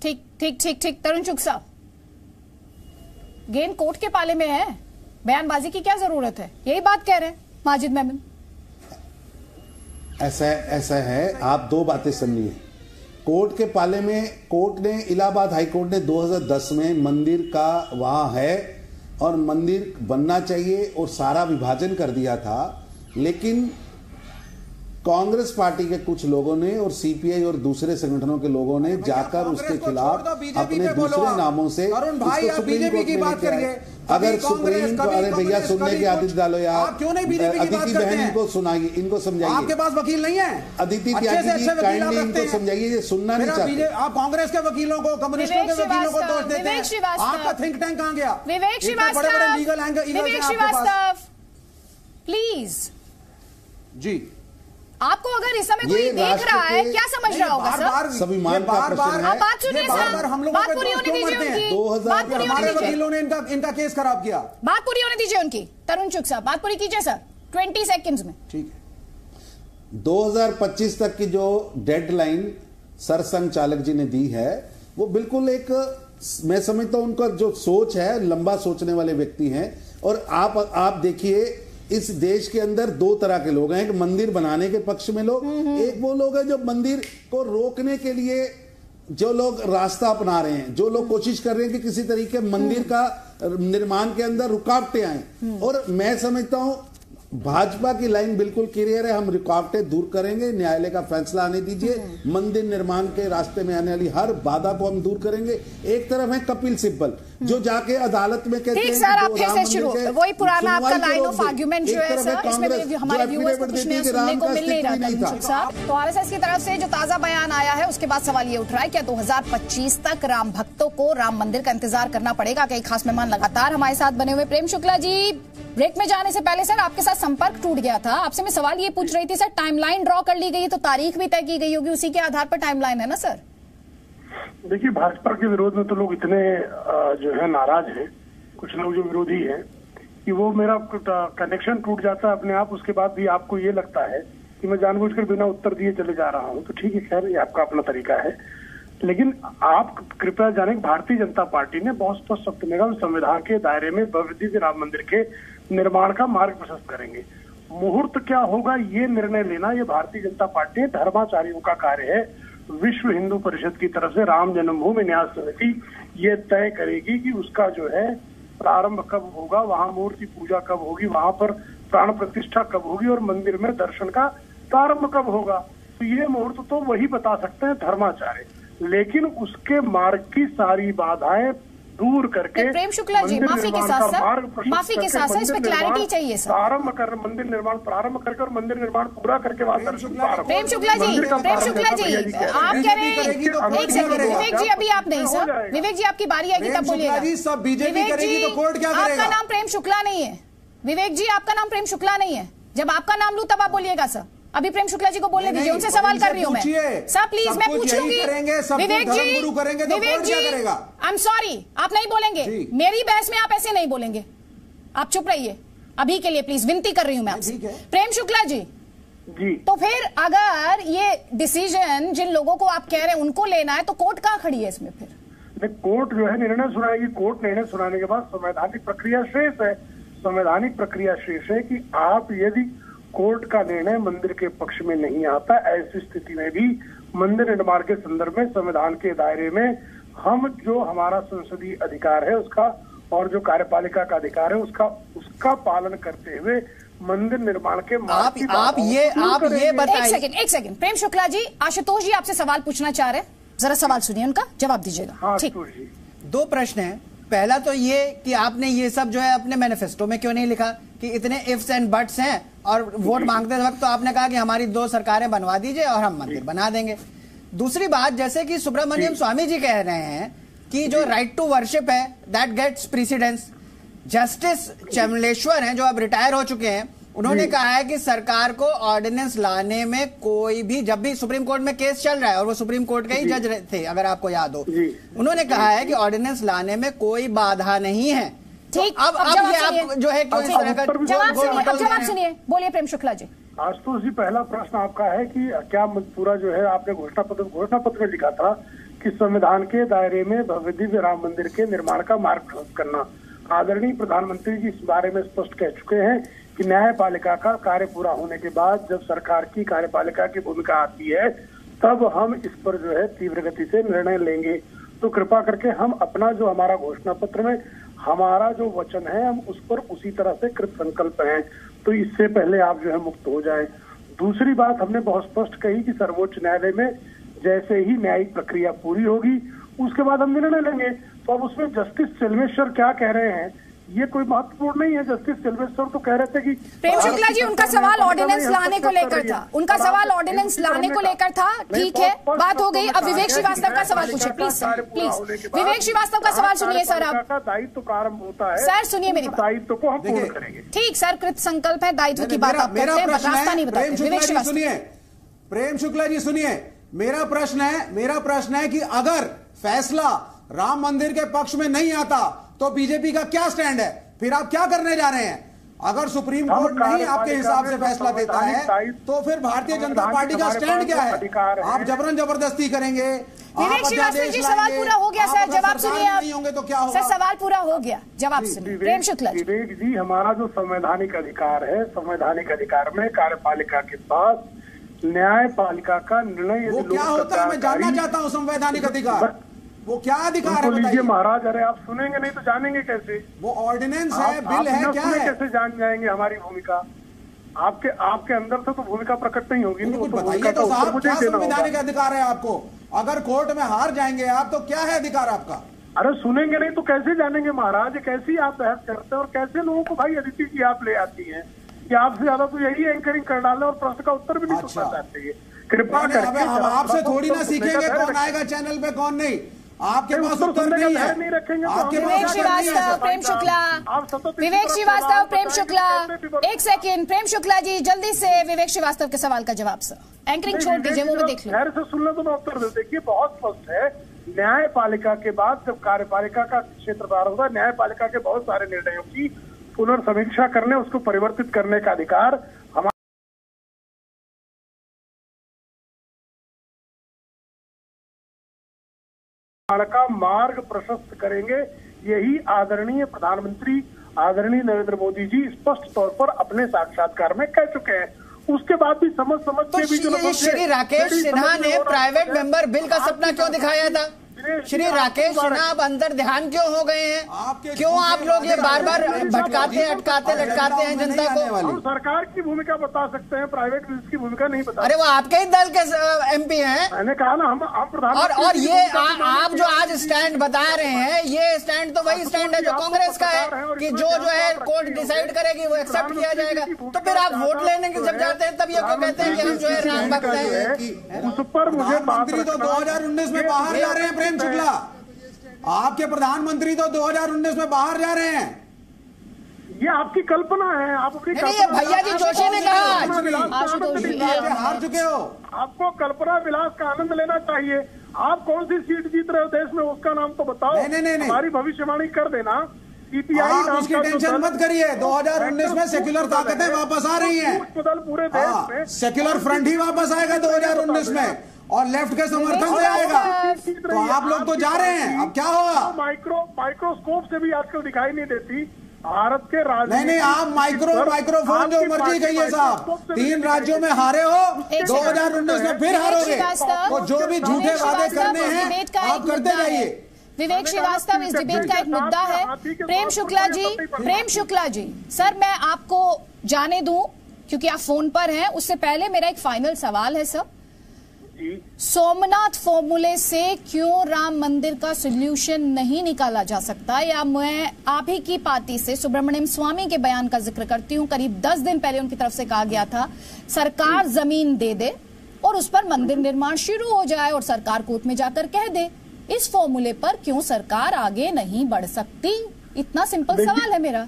ठीक ठीक ठीक ठीक। तरुण चुग साहब, गेंद कोर्ट के पाले में है, बयानबाजी की क्या जरूरत है, यही बात कह रहे हैं माजिद मोमिन। ऐसा है, आप दो बातें सुनिए। कोर्ट के पाले में कोर्ट ने, इलाहाबाद हाई कोर्ट ने 2010 में मंदिर का वहां है और मंदिर बनना चाहिए और सारा विभाजन कर दिया था। लेकिन कांग्रेस पार्टी के कुछ लोगों ने और सीपीआई और दूसरे संगठनों के लोगों ने जाकर उसके खिलाफ अपने दूसरे नामों से सुप्रीम कोर्ट में लेके आए। अगर सुप्रीम कोर्ट, अरे भैया सुनने की आदत डालो यार, अदिति बहन इनको सुनाइए, इनको समझाइए। आपके पास वकील नहीं है? अदिति त्यागी जी काइंडली इनको समझाइए, ये सुनना नहीं चाहते। आप कांग्रेस के वकीलों को, कम्युनिस्टों के वकीलों को दोष देते हैं। आपका थिंक टैंक कहां गया? विवेक श्रीवास्तव प्लीज जी। आपको अगर इस समय कोई देख रहा है, क्या समझ रहा होगा सर? स्वाभिमान का प्रश्न है। आप बात सुनिए सर, बात पूरी होने दीजिए उनकी। बात पूरी होने दीजिए। वकीलों ने इनका केस खराब किया, बात पूरी होने दीजिए उनकी। तरुण चुग साहब, बात पूरी कीजिए सर, 20 सेकंड्स में। ठीक है। 2025 तक की जो डेडलाइन सरसंघ चालक जी ने दी है, वो बिल्कुल एक, मैं समझता हूं उनका जो सोच है, लंबा सोचने वाले व्यक्ति हैं। और आप देखिए, इस देश के अंदर दो तरह के लोग हैं, एक मंदिर बनाने के पक्ष में लोग, एक वो लोग हैं जो मंदिर को रोकने के लिए जो लोग रास्ता अपना रहे हैं, जो लोग कोशिश कर रहे हैं कि किसी तरीके मंदिर का निर्माण के अंदर रुकावटें आए। और मैं समझता हूं भाजपा की लाइन बिल्कुल क्लियर है, हम रुकावटें दूर करेंगे, न्यायालय का फैसला आने दीजिए, मंदिर निर्माण के रास्ते में आने वाली हर बाधा को हम दूर करेंगे। एक तरफ है कपिल सिब्बल जो जाके अदालत में कहते हैं सर, आप फिर से शुरू, वही पुराना आपका लाइन ऑफ आर्गुमेंट जो है सर, इसमें हमारे व्यूअर्स को कुछ नया सुनने को मिल नहीं रहा था। तो आरएसएस की तरफ से जो ताजा बयान आया है, उसके बाद सवाल ये उठ रहा है, क्या 2025 तक राम भक्तों को राम मंदिर का इंतजार करना पड़ेगा? कई खास मेहमान लगातार हमारे साथ बने हुए। प्रेम शुक्ला जी, ब्रेक में जाने से पहले सर आपके साथ संपर्क टूट गया था, आपसे मैं सवाल ये पूछ रही थी सर, टाइमलाइन ड्रॉ कर ली गई तो तारीख भी तय की गई होगी, उसी के आधार पर टाइमलाइन है ना सर? देखिए, भाजपा के विरोध में तो लोग इतने जो है नाराज हैं, कुछ लोग जो विरोधी हैं, कि वो मेरा कनेक्शन टूट जाता है अपने आप, उसके बाद भी आपको ये लगता है कि मैं जानबूझकर बिना उत्तर दिए चले जा रहा हूं। तो ठीक है, खैर ये आपका अपना तरीका है। लेकिन आप कृपया जाने, भारतीय जनता पार्टी ने बहुत स्पष्ट संविधान के दायरे में भव्य राम मंदिर के निर्माण का मार्ग प्रशस्त करेंगे। मुहूर्त क्या होगा ये निर्णय लेना, ये भारतीय जनता पार्टी धर्माचार्यों का कार्य है। विश्व हिंदू परिषद की तरफ से राम जन्मभूमि न्यास समिति ये तय करेगी कि उसका जो है प्रारंभ कब होगा, वहां मूर्ति पूजा कब होगी, वहां पर प्राण प्रतिष्ठा कब होगी और मंदिर में दर्शन का प्रारंभ कब होगा। तो ये मुहूर्त तो वही बता सकते हैं धर्माचार्य, लेकिन उसके मार्ग की सारी बाधाएं दूर करके प्रेम शुक्ला जी, माफी के साथ सर इसमें क्लैरिटी चाहिए सर। प्रारंभ कर मंदिर निर्माण प्रारंभ करके और मंदिर निर्माण पूरा करके बाद दर्शन प्रारंभ। प्रेम शुक्ला जी, आप कह रहे हैं, एक सेकंड विवेक जी, अभी आप नहीं सर, विवेक जी आपकी बारी आएगी तब बोलिएगा। विवेक जी, आपका नाम प्रेम शुक्ला नहीं है, विवेक जी आपका नाम प्रेम शुक्ला नहीं है, जब आपका नाम लूं तब आप बोलिएगा सर। अभी प्रेम शुक्ला जी को बोलने दीजिए, उनसे सवाल कर रही हूँ मैं सर, प्लीज मैं पूछ लूंगी। विवेक जी, आई एम सॉरी, आप नहीं बोलेंगे मेरी बहस में, आप ऐसे नहीं बोलेंगे, आप चुप रहिए अभी के लिए प्लीज, विनती कर रही हूँ मैं आपसे। प्रेम शुक्ला जी, तो फिर अगर ये डिसीजन जिन लोगों को आप कह रहे हैं उनको लेना है, तो कोर्ट कहाँ खड़ी है इसमें? फिर कोर्ट जो है निर्णय सुनाएगी। कोर्ट निर्णय सुनाने के बाद संवैधानिक प्रक्रिया शेष है। संवैधानिक प्रक्रिया शेष है कि आप यदि कोर्ट का निर्णय मंदिर के पक्ष में नहीं आता, ऐसी स्थिति में भी मंदिर निर्माण के संदर्भ में संविधान के दायरे में हम जो हमारा संसदीय अधिकार है उसका और जो कार्यपालिका का अधिकार है उसका पालन करते हुए मंदिर निर्माण के आप ये बताइए। एक सेकंड प्रेम शुक्ला जी, आशुतोष जी आपसे सवाल पूछना चाह रहे हैं, जरा सवाल सुनिए, उनका जवाब दीजिएगा। हाँ, ठीक। दो प्रश्न हैं। पहला तो ये कि आपने ये सब जो है अपने मैनिफेस्टो में क्यों नहीं लिखा कि इतने इफ्स एंड बट्स हैं, और वोट मांगते वक्त तो आपने कहा कि हमारी 2 सरकारें बनवा दीजिए और हम मंदिर बना देंगे। दूसरी बात, जैसे कि सुब्रमण्यम स्वामी जी कह रहे हैं कि जो राइट टू वर्शिप है that gets precedence. Justice Chamleshwar हैं जो अब रिटायर हो चुके हैं, उन्होंने कहा है कि सरकार को ऑर्डिनेंस लाने में कोई भी, जब भी सुप्रीम कोर्ट में केस चल रहा है और वो सुप्रीम कोर्ट के ही जज थे अगर आपको याद हो, उन्होंने कहा है कि ऑर्डिनेंस लाने में कोई बाधा नहीं है। ठीक, अब ये आप जो है क्यों इस तरह का जवाब सुनिए, बोलिए प्रेम शुक्ला जी। आशुतोष जी, पहला प्रश्न आपका है कि क्या पूरा जो है आपने घोषणा पत्र में लिखा था कि संविधान के दायरे में भव्य दिव्य राम मंदिर के निर्माण का मार्ग प्रशस्त करना। आदरणीय प्रधानमंत्री जी इस बारे में स्पष्ट कह चुके हैं कि न्यायपालिका का कार्य पूरा होने के बाद जब सरकार की कार्यपालिका की भूमिका आती है तब हम इस पर जो है तीव्र गति से निर्णय लेंगे। तो कृपा करके हम अपना जो हमारा घोषणा पत्र में हमारा जो वचन है हम उस पर उसी तरह से कृत संकल्प हैं, तो इससे पहले आप जो है मुक्त हो जाएं। दूसरी बात हमने बहुत स्पष्ट कही कि सर्वोच्च न्यायालय में जैसे ही न्यायिक प्रक्रिया पूरी होगी उसके बाद हम निर्णय लेंगे। तो अब उसमें जस्टिस चेलमेश्वर क्या कह रहे हैं ये कोई महत्वपूर्ण नहीं है। जस्टिस चेलमेश्वर तो कह रहे थे कि प्रेम शुक्ला जी उनका सवाल ऑर्डिनेंस लाने को लेकर था, उनका सवाल ऑर्डिनेंस लाने को लेकर था। ठीक है, बात हो गई। अब विवेक श्रीवास्तव का सवाल पूछिए प्लीज, प्लीज विवेक श्रीवास्तव का सवाल सुनिए सर। आप दायित्व प्रारंभ होता है सर, सुनिए मेरी बात, दायित्व को हम पूर्ण करेंगे। ठीक सर, कृत संकल्प है, दायित्व की बात आप करते हैं, रास्ता नहीं बताते। विवेक श्रीवास्तव प्रेम शुक्ला जी सुनिए, मेरा प्रश्न है कि अगर फैसला राम मंदिर के पक्ष में नहीं आता तो बीजेपी का क्या स्टैंड है? फिर आप क्या करने जा रहे हैं? अगर सुप्रीम कोर्ट नहीं आपके हिसाब से फैसला देता है तो फिर भारतीय जनता पार्टी का स्टैंड क्या है? आप जबरन जबरदस्ती करेंगे? विवेक श्रीवास्तव जी सवाल पूरा हो गया सर, जवाब सुनिए आप। नहीं होंगे तो क्या होगा? सर सवाल पूरा हो गया, जवाब सुनिए प्रेम शुक्ला जी। विवेक जी, हमारा जो संवैधानिक अधिकार है, संवैधानिक अधिकार में कार्यपालिका के पास न्यायपालिका का निर्णय वो क्या होता है मैं जानना चाहता हूँ। संवैधानिक अधिकार वो क्या अधिकार है लीजिए महाराज। अरे आप सुनेंगे नहीं तो जानेंगे कैसे? वो ऑर्डिनेंस है, बिल है, क्या है? कैसे जान जाएंगे हमारी भूमिका? आपके अंदर से तो भूमिका प्रकट नहीं होगी। कुछ बताइए तो साहब, क्या संवैधानिक अधिकार है आपको? अगर कोर्ट में हार जाएंगे आप तो क्या है अधिकार आपका? अरे सुनेंगे नहीं तो कैसे जानेंगे महाराज? कैसी आप बहस करते हैं और कैसे लोगों को भाई अदिति जी आप ले आती हैं कि आपसे ज्यादा तो यही एंकरिंग कर डाले और प्रश्न का उत्तर भी नहीं सुनना चाहते। कृपा करके हम आपसे थोड़ी ना सीखेंगे कौन आएगा चैनल पे कौन नहीं। आपके पास उत्तर नहीं है, नहीं रखेंगे। विवेक श्रीवास्तव, प्रेम शुक्ला, विवेक श्रीवास्तव, प्रेम शुक्ला, एक सेकंड प्रेम शुक्ला जी, जल्दी से विवेक श्रीवास्तव के सवाल का जवाब सर। एंकरिंग छोड़ दीजिए, वो मैं देख लूं। खैर से सुनने तो मैं उत्तर दे। देखिए बहुत स्पष्ट है, न्यायपालिका के बाद जब कार्यपालिका का क्षेत्र प्रारंभ होगा, न्यायपालिका के बहुत सारे निर्णयों की पुनर्समीक्षा करने, उसको परिवर्तित करने का अधिकार का मार्ग प्रशस्त करेंगे। यही आदरणीय प्रधानमंत्री आदरणीय नरेंद्र मोदी जी स्पष्ट तौर पर अपने साक्षात्कार में कह चुके हैं। उसके बाद भी समझ के भी जो श्री राकेश सिन्हा ने प्राइवेट मेंबर बिल का सपना क्यों दिखाया था? श्री राकेश सिन्हा अब अंदर ध्यान क्यों हो गए हैं? क्यों आप लोग ये बार बार भटकाते अटकाते लटकाते हैं जनता को? हम सरकार की भूमिका बता सकते हैं, प्राइवेट बिल्स की भूमिका नहीं बता। अरे वो आपके ही दल के एमपी हैं। मैंने कहा ना, हम प्रधानमंत्री और ये आप जो आज स्टैंड बता रहे हैं, ये स्टैंड तो वही स्टैंड है जो कांग्रेस का है कि जो है कोर्ट डिसाइड करेगी वो एक्सेप्ट किया जाएगा। तो फिर आप वोट लेने के जब जाते हैं तब ये को कहते हैं कि हम जो है राम भक्त हैं। उस पर मुझे मंत्री तो 2019 में बाहर जा रहे हैं। प्रेम शुक्ला, आपके प्रधानमंत्री तो 2019 में बाहर जा रहे हैं। ये आपकी कल्पना है। आप अपनी भैया जी जोशी ने कहा हार चुके हो। आपको कल्पना विलास का आनंद लेना चाहिए। आप कौन सी सीट जीत रहे हो देश में उसका नाम तो बताओ। नहीं। हमारी भविष्यवाणी कर देना। आप उसकी टेंशन मत करिए। 2019 में सेक्युलर ताकतें वापस आ रही हैं। पूरे देश में सेक्युलर फ्रंट ही वापस आएगा 2019 में। और लेफ्ट के समर्थन से आएगा, तो आप लोग तो जा रहे हैं, अब क्या होगा? माइक्रोस्कोप से भी आजकल दिखाई नहीं देती भारत के राज्य। नहीं, आप माइक्रोफोन जो मर्जी कहिए साहब, 3 राज्यों में हारे हो, 2019 में फिर हारोगे, तो जो भी झूठे वादे करने हैं आप करते जाइए। विवेक श्रीवास्तव, इस डिबेट का एक मुद्दा है। प्रेम शुक्ला जी, सर मैं आपको जाने दूं क्योंकि आप फोन पर हैं, उससे पहले मेरा एक फाइनल सवाल है सर। सोमनाथ फॉर्मूले से क्यों राम मंदिर का सॉल्यूशन नहीं निकाला जा सकता? या मैं आप ही की पार्टी से सुब्रमण्यम स्वामी के बयान का जिक्र करती हूं, करीब 10 दिन पहले उनकी तरफ से कहा गया था सरकार जमीन दे दे और उस पर मंदिर निर्माण शुरू हो जाए और सरकार कोर्ट में जाकर कह दे। इस फॉर्मूले पर क्यों सरकार आगे नहीं बढ़ सकती? इतना सिंपल सवाल है मेरा।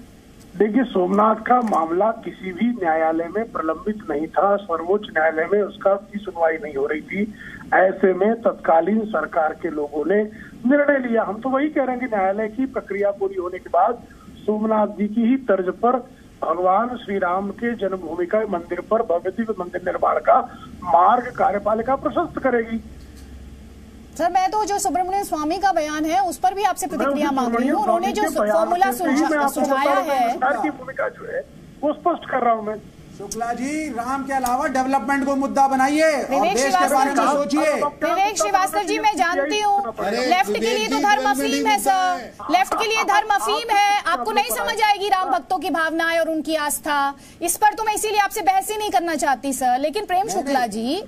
देखिए, सोमनाथ का मामला किसी भी न्यायालय में प्रलंबित नहीं था, सर्वोच्च न्यायालय में उसका की सुनवाई नहीं हो रही थी। ऐसे में तत्कालीन सरकार के लोगों ने निर्णय लिया। हम तो वही कह रहे हैं कि न्यायालय की प्रक्रिया पूरी होने के बाद सोमनाथ जी की ही तर्ज पर भगवान श्री राम के जन्मभूमि का मंदिर पर भव्य दिव्य मंदिर निर्माण का मार्ग कार्यपालिका प्रशस्त करेगी। सर मैं तो जो सुब्रमण्यम स्वामी का बयान है उस पर भी आपसे प्रतिक्रिया मांग रही हूँ। उन्होंने जो फॉर्मूला सुझाया है, सरकार की भूमिका जो है वो स्पष्ट कर रहा हूँ मैं। शुक्ला जी, राम के अलावा डेवलपमेंट को मुद्दा बनाइए और देश के बारे में सोचिए। विवेक श्रीवास्तव जी, मैं जानती हूँ लेफ्ट के लिए तो धर्म अफीम है सर, लेफ्ट के लिए धर्म अफीम है। आपको नहीं समझ आएगी राम भक्तों की भावनाएं और उनकी आस्था। इस पर तो मैं इसीलिए आपसे बहस ही नहीं करना चाहती सर। लेकिन प्रेम शुक्ला जी,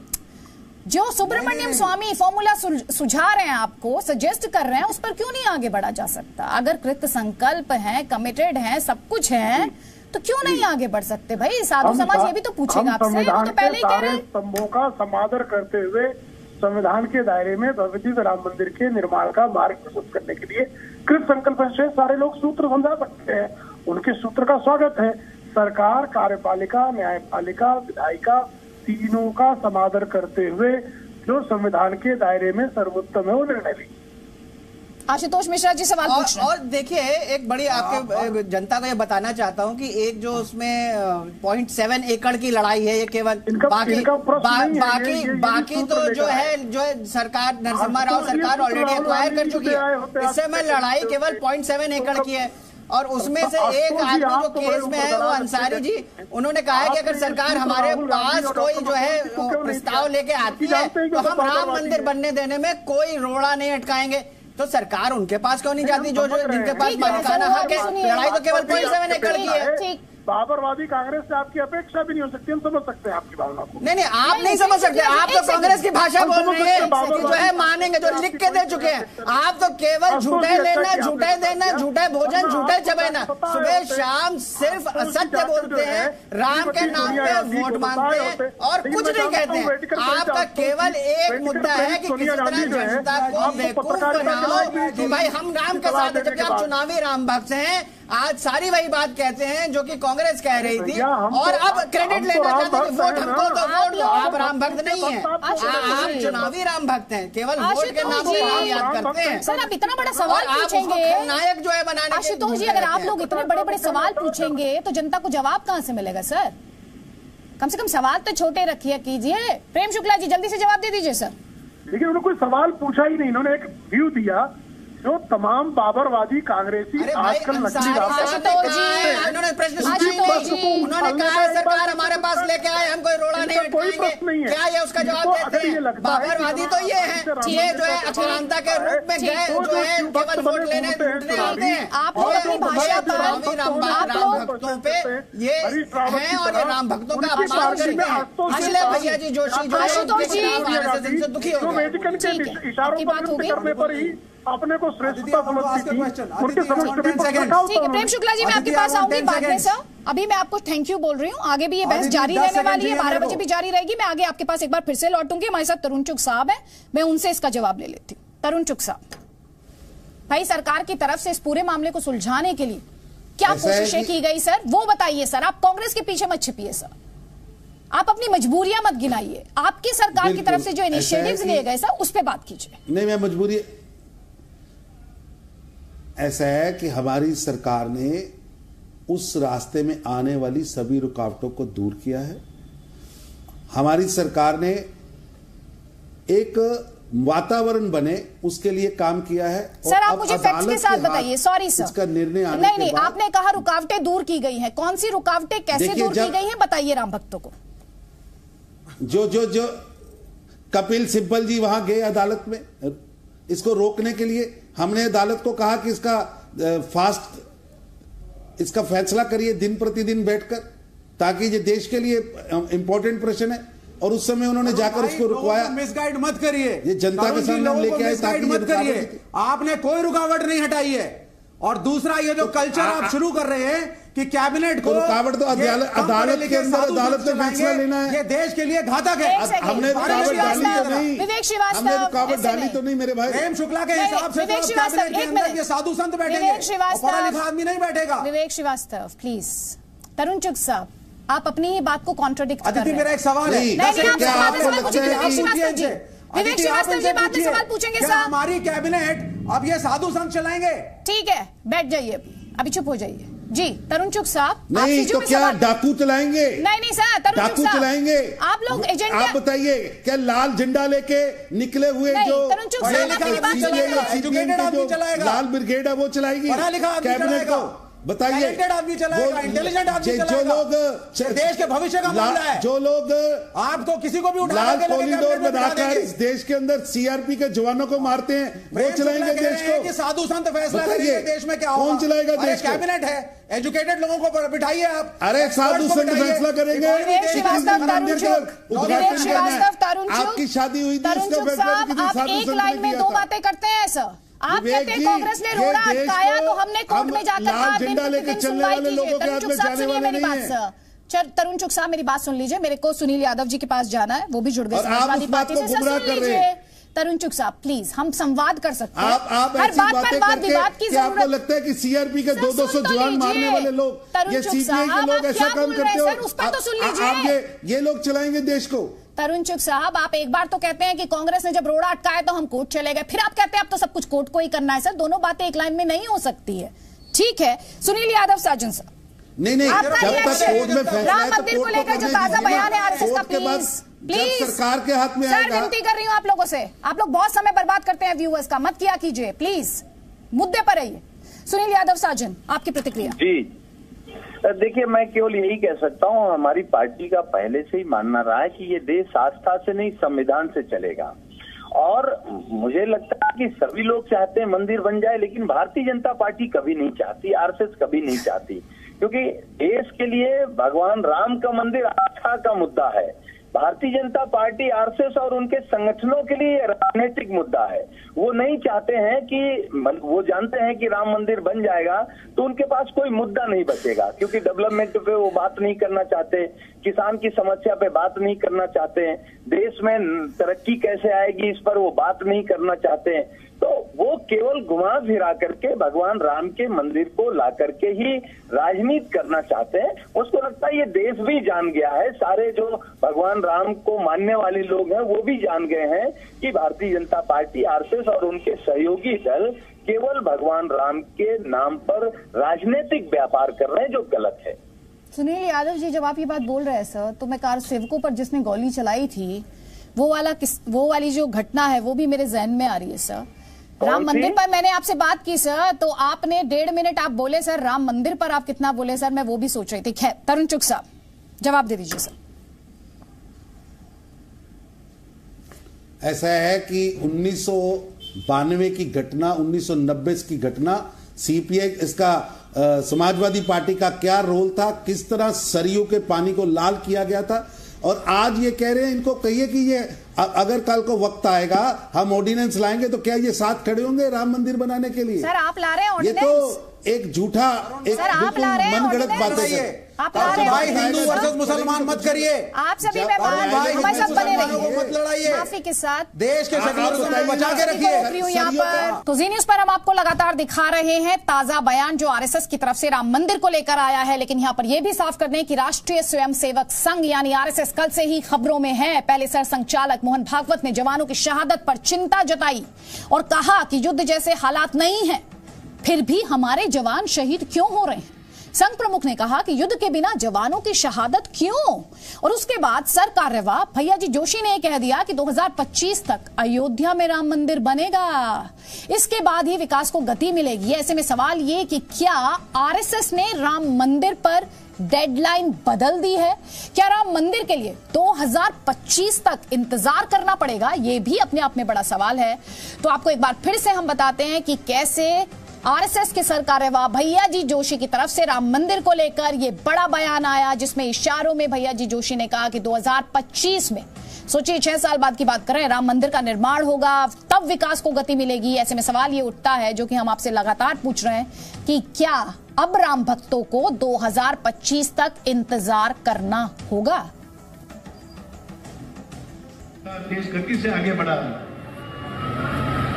जो सुब्रमण्यम स्वामी फॉर्मूला सुझा रहे हैं, आपको सजेस्ट कर रहे हैं, उस पर क्यों नहीं आगे बढ़ा जा सकता? अगर कृत संकल्प है, कमिटेड है, सब कुछ है, तो क्यों नहीं आगे बढ़ सकते? भाई साधु समाज ये भी तो पूछेगा आपसे, वो तो पहले ही कह रहे हैं। स्तंभों का समादर करते हुए संविधान के दायरे में भव्य राम मंदिर के निर्माण का मार्ग प्रशस्त करने के लिए कृत संकल्प से सारे लोग सूत्र समझा सकते हैं। उनके सूत्र का स्वागत है। सरकार, कार्यपालिका, न्यायपालिका, विधायिका तीनों का समादर करते हुए जो संविधान के दायरे में सर्वोत्तम है वो निर्णय ली। आशुतोष मिश्रा जी सवाल पूछ रहे हैं। और देखिए, एक बड़ी आपके जनता को ये बताना चाहता हूँ कि एक जो उसमें 0.7 एकड़ की लड़ाई है, ये केवल बाकी तो जो है सरकार, नरसिम्हा राव सरकार ऑलरेडी एक्वायर कर चुकी है। इससे में लड़ाई केवल 0.7 एकड़ की है। और उसमें से एक आदमी जो केस में है वो अंसारी जी, उन्होंने कहा है कि अगर सरकार हमारे पास कोई जो है प्रस्ताव लेके आती है तो हम राम मंदिर बनने देने में कोई रोड़ा नहीं अटकाएंगे। तो सरकार उनके पास क्यों नहीं जाती जो जिनके पास मालिकाना हक है? लड़ाई तो केवल 0.7 एकड़ की है। बाबरवादी कांग्रेस से आपकी अपेक्षा भी नहीं हो सकती, हम समझ सकते हैं आपकी भावना को। नहीं, आप नहीं समझ सकते। आप तो कांग्रेस की भाषा बोल रहे हैं कि जो है मानेंगे, जो लिख के दे चुके हैं। आप तो केवल झूठे लेना, झूठे देना, झूठे भोजन, झूठे चबेना, सुबह शाम सिर्फ असत्य बोलते हैं, राम के नाम पे वोट मांगते हैं और कुछ नहीं कहते हैं। आपका केवल एक मुद्दा है कि किसी तरह जनता को बेवकूफ बनाओ कि भाई हम राम के साथ, जबकि आप चुनावी राम भक्त हैं। आज सारी वही बात कहते हैं जो कि कांग्रेस कह रही थी और अब क्रेडिट लेना चाहते हैं कि वोट हमको तो वोट दो। आप राम भक्त नहीं हैं, आप चुनावी राम भक्त हैं, केवल वोट के नाम पे नाम याद करते हैं। सर आप इतना बड़ा सवाल पूछेंगे, नायक जो है बनाने। आशुतोष जी, अगर आप लोग इतने बड़े बड़े सवाल पूछेंगे तो जनता को जवाब कहाँ से मिलेगा सर? कम से कम सवाल तो छोटे रखिए कीजिए। प्रेम शुक्ला जी जल्दी से जवाब दे दीजिए सर। लेकिन उन्होंने कोई सवाल पूछा ही नहीं, इन्होंने एक व्यू दिया जो तमाम बाबरवादी कांग्रेसी आजकल नकली उन्होंने प्रश्न उन्होंने कहा सरकार हमारे पास लेके आए, हम कोई रोड़ा नहीं अटकाएंगे, क्या ये उसका जवाब देते हैं? बाबरवादी तो ये है, ये जो है अक्षरांता के रूप में गए, जो है केवल वोट लेने लूटने आते हैं। आप लोग अपनी भाषा पर, राम भक्तों पे ये है और ये राम भक्तों का अपमान करते हैं। इसलिए भैया जी जोशी जो है दुखी हो गए। इशारों करने पर ही अपने को श्रेष्ठता समझती थी, उनके समझ। ठीक है प्रेम शुक्ला जी, मैं आपके पास आऊंगी बाद में सर। अभी मैं आपको थैंक यू बोल रही हूँ, आगे भी ये बहस जारी रहने वाली है, 12 बजे भी जारी रहेगी। मैं आगे आपके पास एक बार फिर से लौटूंगी। हमारे साथ तरुण चुग साहब है, मैं उनसे इसका जवाब ले लेती हूँ। तरुण चुग साहब, भाई सरकार की तरफ से इस पूरे मामले को सुलझाने के लिए क्या कोशिशें की गई सर, वो बताइए सर। आप कांग्रेस के पीछे मत छिपिए सर, आप अपनी मजबूरियां मत गिनाइए। आपकी सरकार की तरफ से जो इनिशिएटिव्स लिए गए सर उस पर बात कीजिए। नहीं, मैं मजबूरी ऐसा है कि हमारी सरकार ने उस रास्ते में आने वाली सभी रुकावटों को दूर किया है। हमारी सरकार ने एक वातावरण बने उसके लिए काम किया है। सर आप मुझे फैक्ट्स के साथ बताइए। सॉरी सर, इसका निर्णय आने नहीं के नहीं, बाद आपने कहा रुकावटें दूर की गई हैं, कौन सी रुकावटें, कैसे दूर की गई हैं, बताइए राम भक्तों को। जो कपिल सिब्बल जी वहां गए अदालत में, इसको रोकने के लिए हमने अदालत को कहा कि इसका फैसला करिए दिन प्रतिदिन बैठकर, ताकि ये देश के लिए इंपॉर्टेंट प्रश्न है। और उस समय उन्होंने जाकर उसको रुकवाया। मिसगाइड मत करिए, ये जनता के सामने हम लेके आए ताकि मत करिए, आपने कोई रुकावट नहीं हटाई है। और दूसरा ये जो कल्चर आप शुरू कर रहे हैं कि कैबिनेट को रुकावट तो अदालत के अंदर अदालत से फैसला लेना है, ये देश के लिए घातक है। हमने रुकावट डाली तो नहीं, विवेक श्रीवास्तव, हमने रुकावट डाली तो नहीं मेरे भाई। प्रेम शुक्ला के हिसाब से विवेक श्रीवास्तव, ये साधु संत बैठेंगे, पढ़ा लिखा आदमी नहीं बैठेगा। विवेक श्रीवास्तव प्लीज। तरुण चुग साहब, आप अपनी ही बात को कॉन्ट्रोडिक्ट कर रहे हैं। मेरा एक सवाल है, विवेक श्रीवास्तव जी बाद में सवाल पूछेंगे सर। हमारी कैबिनेट अब ये साधु संत चलाएंगे? ठीक है, बैठ जाइए, अभी चुप हो जाइए जी। तरुण चुग साहब, नहीं तो क्या डाकू चलाएंगे? नहीं सर, तरुण डाकू चलाएंगे आप लोग एजेंडा। आप बताइए, क्या लाल झंडा लेके निकले हुए जो लाल ब्रिगेड है वो चलाएगी कैबिनेट को? बताइए, आदमी चलाएगा, इंटेलिजेंट आदमी चलाएगा। जो लोग देश के भविष्य का मामला है, जो लोग आप तो किसी को भी उठा लाल कॉरिडोर बनाकर इस देश के अंदर सीआरपी के जवानों को मारते हैं, वो चलाएंगे देश को? कि साधु संत फैसला करेंगे देश में क्या होगा? कौन चलाएगा देश को? कैबिनेट है, एजुकेटेड लोगों को बिठाइए आप। अरे साधु संत फैसला करेंगे। आपकी शादी हुई थी, इसका फैसला आप एक लाइन में दो बातें करते हैं सर। आप कहते हैं कांग्रेस ने रोड़ा अटकाया तो हमने कोर्ट में जाकर कहा दिन प्रतिदिन सुनवाई कीजिए। तरुण चुग साहब सुनिए मेरी बात सर। तरुण चुग साहब मेरी बात सुन लीजिए, मेरे को सुनील यादव जी के पास जाना है, वो भी जुड़ गए समाजवादी पार्टी से। सर सुन लीजिए तरुण चुग साहब प्लीज, हम संवाद कर सकते हैं। आप हर बात पर वाद विवाद की जरूरत। आपको लगता है कि सीआरपी के 200 जवान मारने वाले लोग, ये सीपीआई के लोग ऐसा काम करते हो? उस पर तो सुन लीजिए, ये लोग चलाएंगे देश को। तरुण चुग साहब, आप एक बार तो कहते हैं कि कांग्रेस ने जब रोड़ा अटकाया तो हम कोर्ट चले गए, फिर आप कहते हैं अब तो सब कुछ कोर्ट को ही करना है। सर दोनों बातें एक लाइन में नहीं हो सकती है। ठीक है, सुनील यादव साजन साहब, नहीं जब तक कोर्ट में फैसला राम मंदिर को लेकर जो ताजा बयान है आरएसएस का, प्लीज सरकार के हाथ में सर विनती कर रही हूँ आप लोगों से, आप लोग बहुत समय बर्बाद करते हैं व्यूअर्स का, मत किया कीजिए प्लीज, मुद्दे पर रहिए। सुनील यादव साजन, आपकी प्रतिक्रिया। जी देखिए, मैं केवल यही कह सकता हूँ, हमारी पार्टी का पहले से ही मानना रहा है कि ये देश आस्था से नहीं संविधान से चलेगा। और मुझे लगता है कि सभी लोग चाहते हैं मंदिर बन जाए, लेकिन भारतीय जनता पार्टी कभी नहीं चाहती, आरएसएस कभी नहीं चाहती, क्योंकि देश के लिए भगवान राम का मंदिर आस्था का मुद्दा है। भारतीय जनता पार्टी आरएसएस और उनके संगठनों के लिए राजनीतिक मुद्दा है। वो नहीं चाहते हैं कि, वो जानते हैं कि राम मंदिर बन जाएगा तो उनके पास कोई मुद्दा नहीं बचेगा, क्योंकि डेवलपमेंट पे वो बात नहीं करना चाहते, किसान की समस्या पे बात नहीं करना चाहते हैं, देश में तरक्की कैसे आएगी इस पर वो बात नहीं करना चाहते हैं। तो वो केवल घुमा फिरा करके भगवान राम के मंदिर को ला करके ही राजनीति करना चाहते हैं। उसको लगता है ये देश भी जान गया है, सारे जो भगवान राम को मानने वाले लोग हैं वो भी जान गए हैं कि भारतीय जनता पार्टी, आरएसएस और उनके सहयोगी दल केवल भगवान राम के नाम पर राजनीतिक व्यापार कर रहे हैं, जो गलत है। सुनील यादव जी, जब आप ये बात बोल रहे हैं सर, तो मैं कार सेवकों पर जिसने गोली चलाई थी वो वाली जो घटना है वो भी मेरे जहन में आ रही है सर। राम मंदिर पर मैंने आपसे बात की सर, तो आपने 1.5 मिनट आप बोले सर, राम मंदिर पर आप कितना बोले सर, मैं वो भी सोच रही थी। खैर, तरुण चुग साहब जवाब दे दीजिए सर। ऐसा है कि 1992 की घटना, 1990 की घटना, सीपीआई, इसका समाजवादी पार्टी का क्या रोल था, किस तरह सरयू के पानी को लाल किया गया था। और आज ये कह रहे हैं, इनको कहिए कि ये अगर कल को वक्त आएगा हम ऑर्डिनेंस लाएंगे तो क्या ये साथ खड़े होंगे राम मंदिर बनाने के लिए? सर आप ला रहे हैं ऑर्डिनेंस? ये तो एक झूठा, एक मनगढ़ंत बातें हैं। आप भाई हिंदू वर्सेस मुसलमान मत करिए, आप सभी में सब बने रहिए, मत लड़ाइए, माफी के साथ देश के सेक्युलरिज्म को बचा के रखिए। यहाँ पर तो जी न्यूज पर हम आपको लगातार दिखा रहे हैं ताजा बयान जो आरएसएस की तरफ से राम मंदिर को लेकर आया है, लेकिन यहाँ पर यह भी साफ कर दें कि राष्ट्रीय स्वयंसेवक संघ यानी आरएसएस कल से ही खबरों में है। पहले सरसंघचालक मोहन भागवत ने जवानों की शहादत पर चिंता जताई और कहा कि युद्ध जैसे हालात नहीं है, फिर भी हमारे जवान शहीद क्यों हो रहे हैं। संघ प्रमुख ने कहा कि युद्ध के बिना जवानों की शहादत क्यों? और उसके बाद सर कार्यवाह भैया जी जोशी ने कह दिया कि 2025 तक अयोध्या में राम मंदिर बनेगा, इसके बाद ही विकास को गति मिलेगी। ऐसे में सवाल ये कि क्या आरएसएस ने राम मंदिर पर डेडलाइन बदल दी है? क्या राम मंदिर के लिए 2025 तक इंतजार करना पड़ेगा? यह भी अपने आप में बड़ा सवाल है। तो आपको एक बार फिर से हम बताते हैं कि कैसे आरएसएस के सर कार्यवाह भैया जी जोशी की तरफ से राम मंदिर को लेकर यह बड़ा बयान आया, जिसमें इशारों में भैया जी जोशी ने कहा कि 2025 में, सोचिए 6 साल बाद की बात कर रहे हैं, राम मंदिर का निर्माण होगा, तब विकास को गति मिलेगी। ऐसे में सवाल ये उठता है, जो कि हम आपसे लगातार पूछ रहे हैं, कि क्या अब राम भक्तों को 2025 तक इंतजार करना होगा? देश गति से आगे बढ़ा।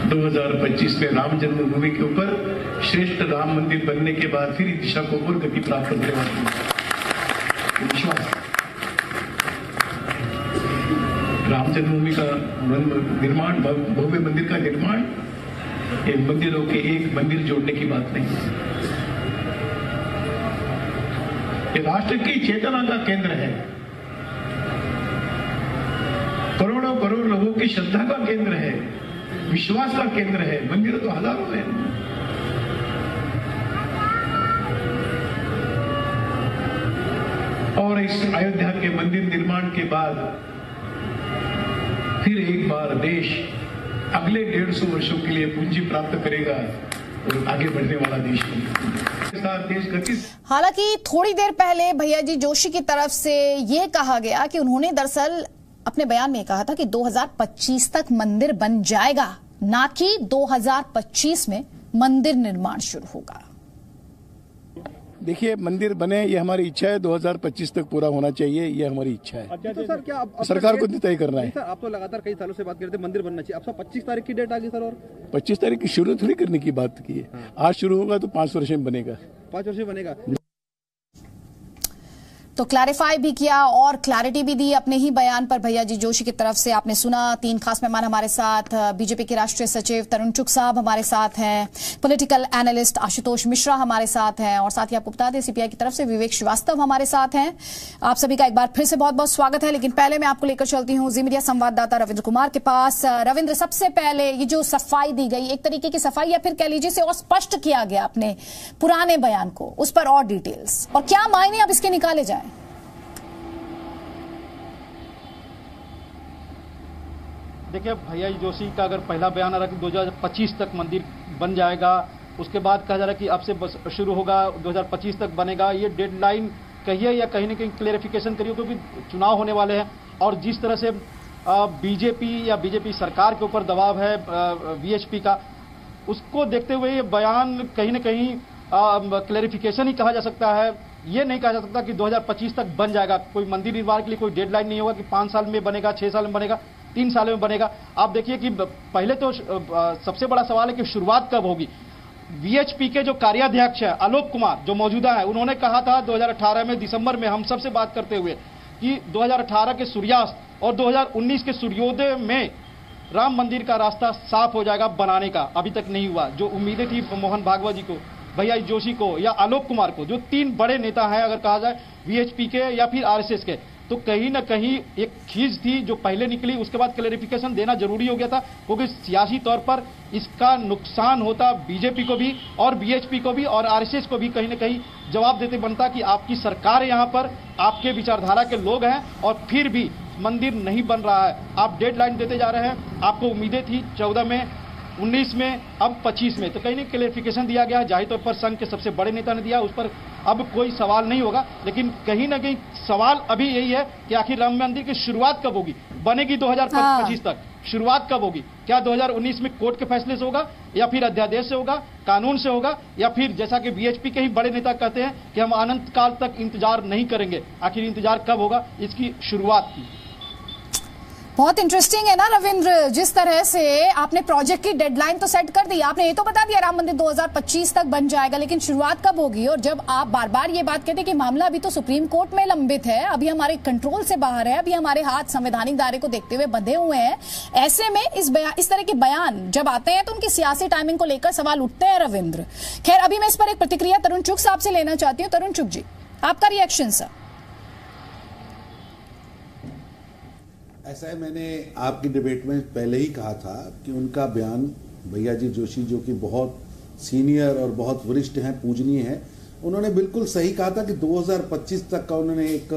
2025 में राम जन्मभूमि के ऊपर श्रेष्ठ राम मंदिर बनने के बाद फिर दिशा को और गति प्राप्त करने वाली विश्वास। राम जन्मभूमि का निर्माण, भव्य मंदिर का निर्माण, ये मंदिरों के एक मंदिर जोड़ने की बात नहीं है, ये राष्ट्र की चेतना का केंद्र है, करोड़ों करोड़ लोगों की श्रद्धा का केंद्र है, विश्वास का केंद्र है। मंदिर तो हजारों हैं। और इस अयोध्या के मंदिर निर्माण के बाद फिर एक बार देश अगले 150 वर्षों के लिए पूंजी प्राप्त करेगा और आगे बढ़ने वाला देश बनेगा। देश गति। हालांकि थोड़ी देर पहले भैया जी जोशी की तरफ से यह कहा गया कि उन्होंने दरअसल अपने बयान में कहा था कि 2025 तक मंदिर बन जाएगा, ना कि 2025 में मंदिर निर्माण शुरू होगा। देखिए, मंदिर बने ये हमारी इच्छा है, 2025 तक पूरा होना चाहिए, ये हमारी इच्छा है। तो सर क्या सरकार को तय करना है। सर आप तो लगातार कई सालों से बात करते हैं मंदिर बनना चाहिए, अब 25 तारीख की डेट आ गई सर, और 25 तारीख की शुरू थोड़ी करने की बात की है। आज शुरू होगा तो 5 वर्ष में बनेगा, 5 वर्ष में बनेगा। तो क्लैरिफाई भी किया और क्लैरिटी भी दी अपने ही बयान पर भैया जी जोशी की तरफ से। आपने सुना, 3 खास मेहमान हमारे साथ, बीजेपी के राष्ट्रीय सचिव तरुण चुग साहब हमारे साथ हैं, पॉलिटिकल एनालिस्ट आशुतोष मिश्रा हमारे साथ हैं, और साथ ही आपको बता दें सीपीआई की तरफ से विवेक श्रीवास्तव हमारे साथ हैं। आप सभी का एक बार फिर से बहुत बहुत स्वागत है। लेकिन पहले मैं आपको लेकर चलती हूँ जी मीडिया संवाददाता रविंद्र कुमार के पास। रविंद्र, सबसे पहले ये जो सफाई दी गई, एक तरीके की सफाई या फिर कह लीजिए से और स्पष्ट किया गया अपने पुराने बयान को, उस पर और डिटेल्स और क्या मायने अब इसके निकाले जाए? देखिए, भैया जी जोशी का अगर पहला बयान आ रहा है कि 2025 तक मंदिर बन जाएगा, उसके बाद कहा जा रहा है कि अब से बस शुरू होगा, 2025 तक बनेगा, ये डेडलाइन कहिए या कहीं ना कहीं क्लेरिफिकेशन करिए, क्योंकि चुनाव होने वाले हैं और जिस तरह से बीजेपी या बीजेपी सरकार के ऊपर दबाव है वीएचपी का, उसको देखते हुए ये बयान कहीं ना कहीं क्लेरिफिकेशन ही कहा जा सकता है। ये नहीं कहा जा सकता कि 2025 तक बन जाएगा। कोई मंदिर निर्माण के लिए कोई डेडलाइन नहीं होगा कि 5 साल में बनेगा, 6 साल में बनेगा, 3 साल में बनेगा। आप देखिए कि पहले तो सबसे बड़ा सवाल है कि शुरुआत कब होगी। वीएचपी के जो कार्याध्यक्ष है आलोक कुमार जो मौजूदा है, उन्होंने कहा था 2018 में दिसंबर में हम सबसे बात करते हुए कि 2018 के सूर्यास्त और 2019 के सूर्योदय में राम मंदिर का रास्ता साफ हो जाएगा बनाने का। अभी तक नहीं हुआ। जो उम्मीदें थी मोहन भागवत जी को, भैया जोशी को या आलोक कुमार को, जो 3 बड़े नेता हैं अगर कहा जाए वीएचपी के या फिर आरएसएस के, तो कहीं ना कहीं एक खींच थी जो पहले निकली। उसके बाद क्लेरिफिकेशन देना जरूरी हो गया था, क्योंकि सियासी तौर पर इसका नुकसान होता बीजेपी को भी और बीएचपी को भी और आरएसएस को भी। कहीं ना कहीं जवाब देते बनता कि आपकी सरकार यहाँ पर, आपके विचारधारा के लोग हैं और फिर भी मंदिर नहीं बन रहा है। आप डेडलाइन देते जा रहे हैं। आपको उम्मीदें थी 14 में, 19 में, अब 25 में, तो कहीं ना क्लेरिफिकेशन दिया गया। जाहिर तौर पर संघ के सबसे बड़े नेता ने दिया, उस पर अब कोई सवाल नहीं होगा। लेकिन कहीं ना कहीं सवाल अभी यही है कि आखिर राम मंदिर की शुरुआत कब होगी? बनेगी 2025 तक, शुरुआत कब होगी? क्या 2019 में कोर्ट के फैसले से होगा या फिर अध्यादेश से होगा, कानून से होगा, या फिर जैसा कि बीएचपी के ही बड़े नेता कहते हैं कि हम अनंत काल तक इंतजार नहीं करेंगे? आखिर इंतजार कब होगा इसकी शुरुआत की? बहुत इंटरेस्टिंग है ना रविंद्र, जिस तरह से आपने प्रोजेक्ट की डेडलाइन तो सेट कर दी, आपने ये तो बता दिया राम मंदिर 2025 तक बन जाएगा, लेकिन शुरुआत कब होगी? और जब आप बार बार ये बात कहते हैं कि मामला अभी तो सुप्रीम कोर्ट में लंबित है, अभी हमारे कंट्रोल से बाहर है, अभी हमारे हाथ संवैधानिक दायरे को देखते हुए बंधे हुए हैं, ऐसे में इस तरह के बयान जब आते हैं तो उनकी सियासी टाइमिंग को लेकर सवाल उठते हैं रविंद्र। खैर, अभी मैं इस पर एक प्रतिक्रिया तरुण चुग साहब से लेना चाहती हूँ। तरुण चुग जी, आपका रिएक्शन सर। ऐसा है, मैंने आपकी डिबेट में पहले ही कहा था कि उनका बयान भैया जी जोशी जो कि बहुत सीनियर और बहुत वरिष्ठ हैं, पूजनीय हैं, उन्होंने बिल्कुल सही कहा था कि 2025 तक का उन्होंने एक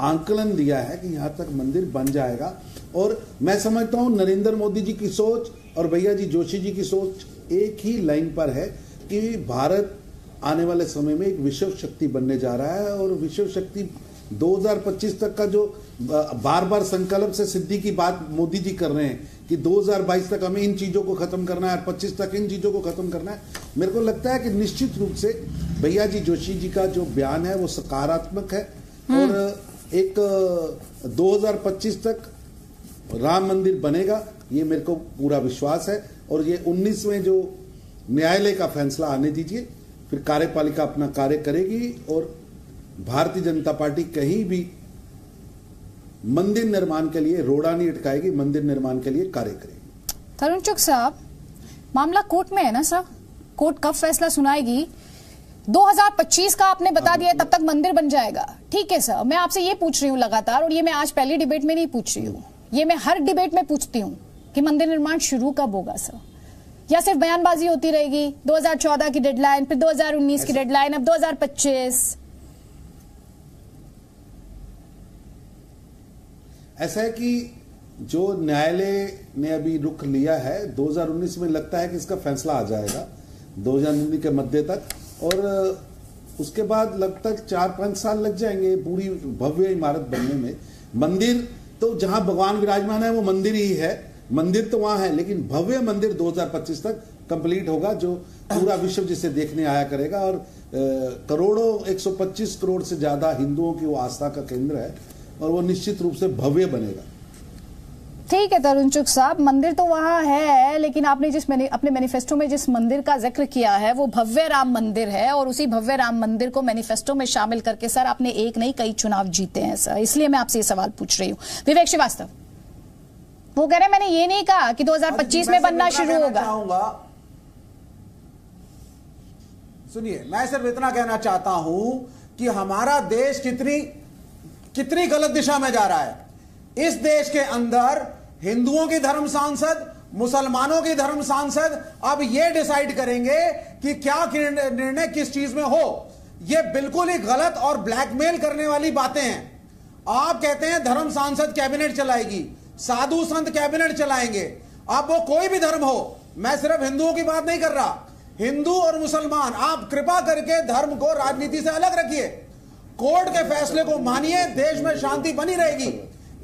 आंकलन दिया है कि यहां तक मंदिर बन जाएगा। और मैं समझता हूं नरेंद्र मोदी जी की सोच और भैया जी जोशी जी की सोच एक ही लाइन पर है कि भारत आने वाले समय में एक विश्व शक्ति बनने जा रहा है, और विश्व शक्ति 2025 तक का जो बार बार संकल्प से सिद्धि की बात मोदी जी कर रहे हैं कि 2022 तक हमें इन चीजों को खत्म करना है और 25 तक इन चीजों को खत्म करना है, मेरे को लगता है कि निश्चित रूप से भैया जी जोशी जी का जो बयान है वो सकारात्मक है। और एक 2025 तक राम मंदिर बनेगा, ये मेरे को पूरा विश्वास है। और ये 19वें जो न्यायालय का फैसला आने दीजिए, फिर कार्यपालिका अपना कार्य करेगी और भारतीय जनता पार्टी कहीं भी मंदिर निर्माण के लिए रोड़ा नहीं अटकाएगी, मंदिर निर्माण के लिए कार्य करेगी। तरुण चुग साहब, मामला कोर्ट में है ना सर, कोर्ट कब फैसला सुनाएगी? 2025 का आपने बता दिया, तब तक मंदिर बन जाएगा। ठीक है सर, मैं आपसे ये पूछ रही हूँ लगातार, और ये मैं आज पहली डिबेट में नहीं पूछ रही हूँ, ये मैं हर डिबेट में पूछती हूँ कि मंदिर निर्माण शुरू कब होगा सर? या सिर्फ बयानबाजी होती रहेगी? 2014 की डेडलाइन, फिर 2019 की डेडलाइन, अब 2025। ऐसा है कि जो न्यायालय ने अभी रुख लिया है 2019 में, लगता है कि इसका फैसला आ जाएगा 2019 के मध्य तक, और उसके बाद लगभग 4-5 साल लग जाएंगे पूरी भव्य इमारत बनने में। मंदिर तो जहां भगवान विराजमान है वो मंदिर ही है, मंदिर तो वहां है, लेकिन भव्य मंदिर 2025 तक कंप्लीट होगा, जो पूरा विश्व जिसे देखने आया करेगा। और करोड़ों 125 करोड़ से ज्यादा हिंदुओं की वो आस्था का केंद्र है, और वो निश्चित रूप से भव्य बनेगा। ठीक है तरुण चुग साहब, मंदिर तो वहां है, लेकिन आपने अपने मैनिफेस्टो में जिस मंदिर का जिक्र किया है वो भव्य राम मंदिर है, और उसी भव्य राम मंदिर को मैनिफेस्टो में शामिल करके सर आपने एक नहीं कई चुनाव जीते हैं सर, इसलिए मैं आपसे ये सवाल पूछ रही हूँ। विवेक श्रीवास्तव वो कह रहे हैं मैंने ये नहीं कहा कि 2025 में बनना शुरू होगा। सुनिए, मैं सिर्फ इतना कहना चाहता हूं कि हमारा देश कितनी गलत दिशा में जा रहा है। इस देश के अंदर हिंदुओं की धर्म सांसद, मुसलमानों की धर्म सांसद अब यह डिसाइड करेंगे कि क्या निर्णय किस चीज में हो। यह बिल्कुल ही गलत और ब्लैकमेल करने वाली बातें हैं। आप कहते हैं धर्म सांसद कैबिनेट चलाएगी, साधु संत कैबिनेट चलाएंगे, अब वो कोई भी धर्म हो, मैं सिर्फ हिंदुओं की बात नहीं कर रहा, हिंदू और मुसलमान, आप कृपा करके धर्म को राजनीति से अलग रखिए, कोर्ट के फैसले को मानिए, देश में शांति बनी रहेगी।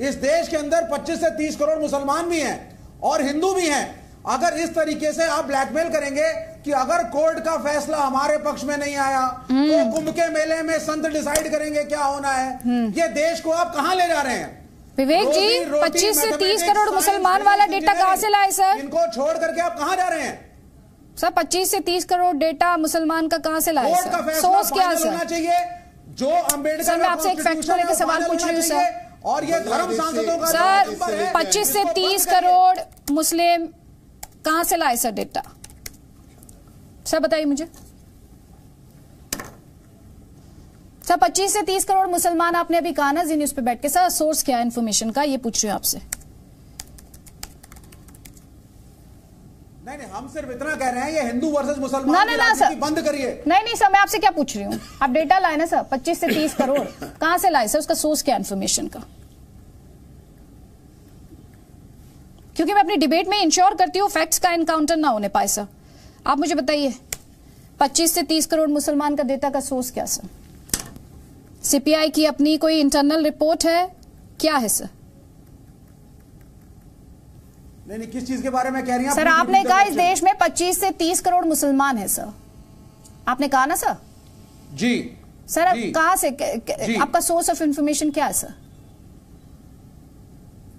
इस देश के अंदर 25 से 30 करोड़ मुसलमान भी हैं और हिंदू भी हैं। अगर इस तरीके से आप ब्लैकमेल करेंगे कि अगर कोर्ट का फैसला हमारे पक्ष में नहीं आया तो कुंभ के मेले में संत डिसाइड करेंगे क्या होना है, ये देश को आप कहां ले जा रहे हैं? विवेक जी, 25 से 30 करोड़ मुसलमान वाला डेटा कहां से लाए सर? इनको छोड़ करके आप कहां जा रहे हैं सर? 25 से 30 करोड़ डेटा मुसलमान का कहां से लाए? कोर्ट का फैसला फाइनल होना चाहिए। जो अंबेडकर सर, मैं आपसे एक फैक्ट को लेकर सवाल पूछ रही हूँ सर, और ये धर्म सांसदों का सर 25 से 30 करोड़ मुस्लिम कहां से लाए सर डेटा? सर बताइए मुझे सर, 25 से 30 करोड़ मुसलमान आपने अभी कहा ना जी न्यूज पे बैठ के, सर सोर्स क्या है इन्फॉर्मेशन का, ये पूछ रही हूँ आपसे। नहीं, हम सिर्फ इतना कह रहे हैं ये हिंदू वर्सेस मुसलमान सर बंद करिए। नहीं सर, मैं आपसे क्या पूछ रही हूँ, आप डेटा लाए ना सर 25 से 30 करोड़ कहां से लाए सर, उसका सोर्स क्या इन्फॉर्मेशन का? क्योंकि मैं अपनी डिबेट में इंश्योर करती हूँ फैक्ट्स का एनकाउंटर ना होने पाए सर। आप मुझे बताइए 25 से 30 करोड़ मुसलमान का डेटा का सोर्स क्या सर? सीपीआई की अपनी कोई इंटरनल रिपोर्ट है, क्या है सर? नहीं, किस चीज के बारे में कह रही हैं सर? आपने कहा इस देश में 25 से 30 करोड़ मुसलमान है सर, आपने कहा ना सर? जी सर, कहां से आपका सोर्स ऑफ इंफॉर्मेशन क्या है सर?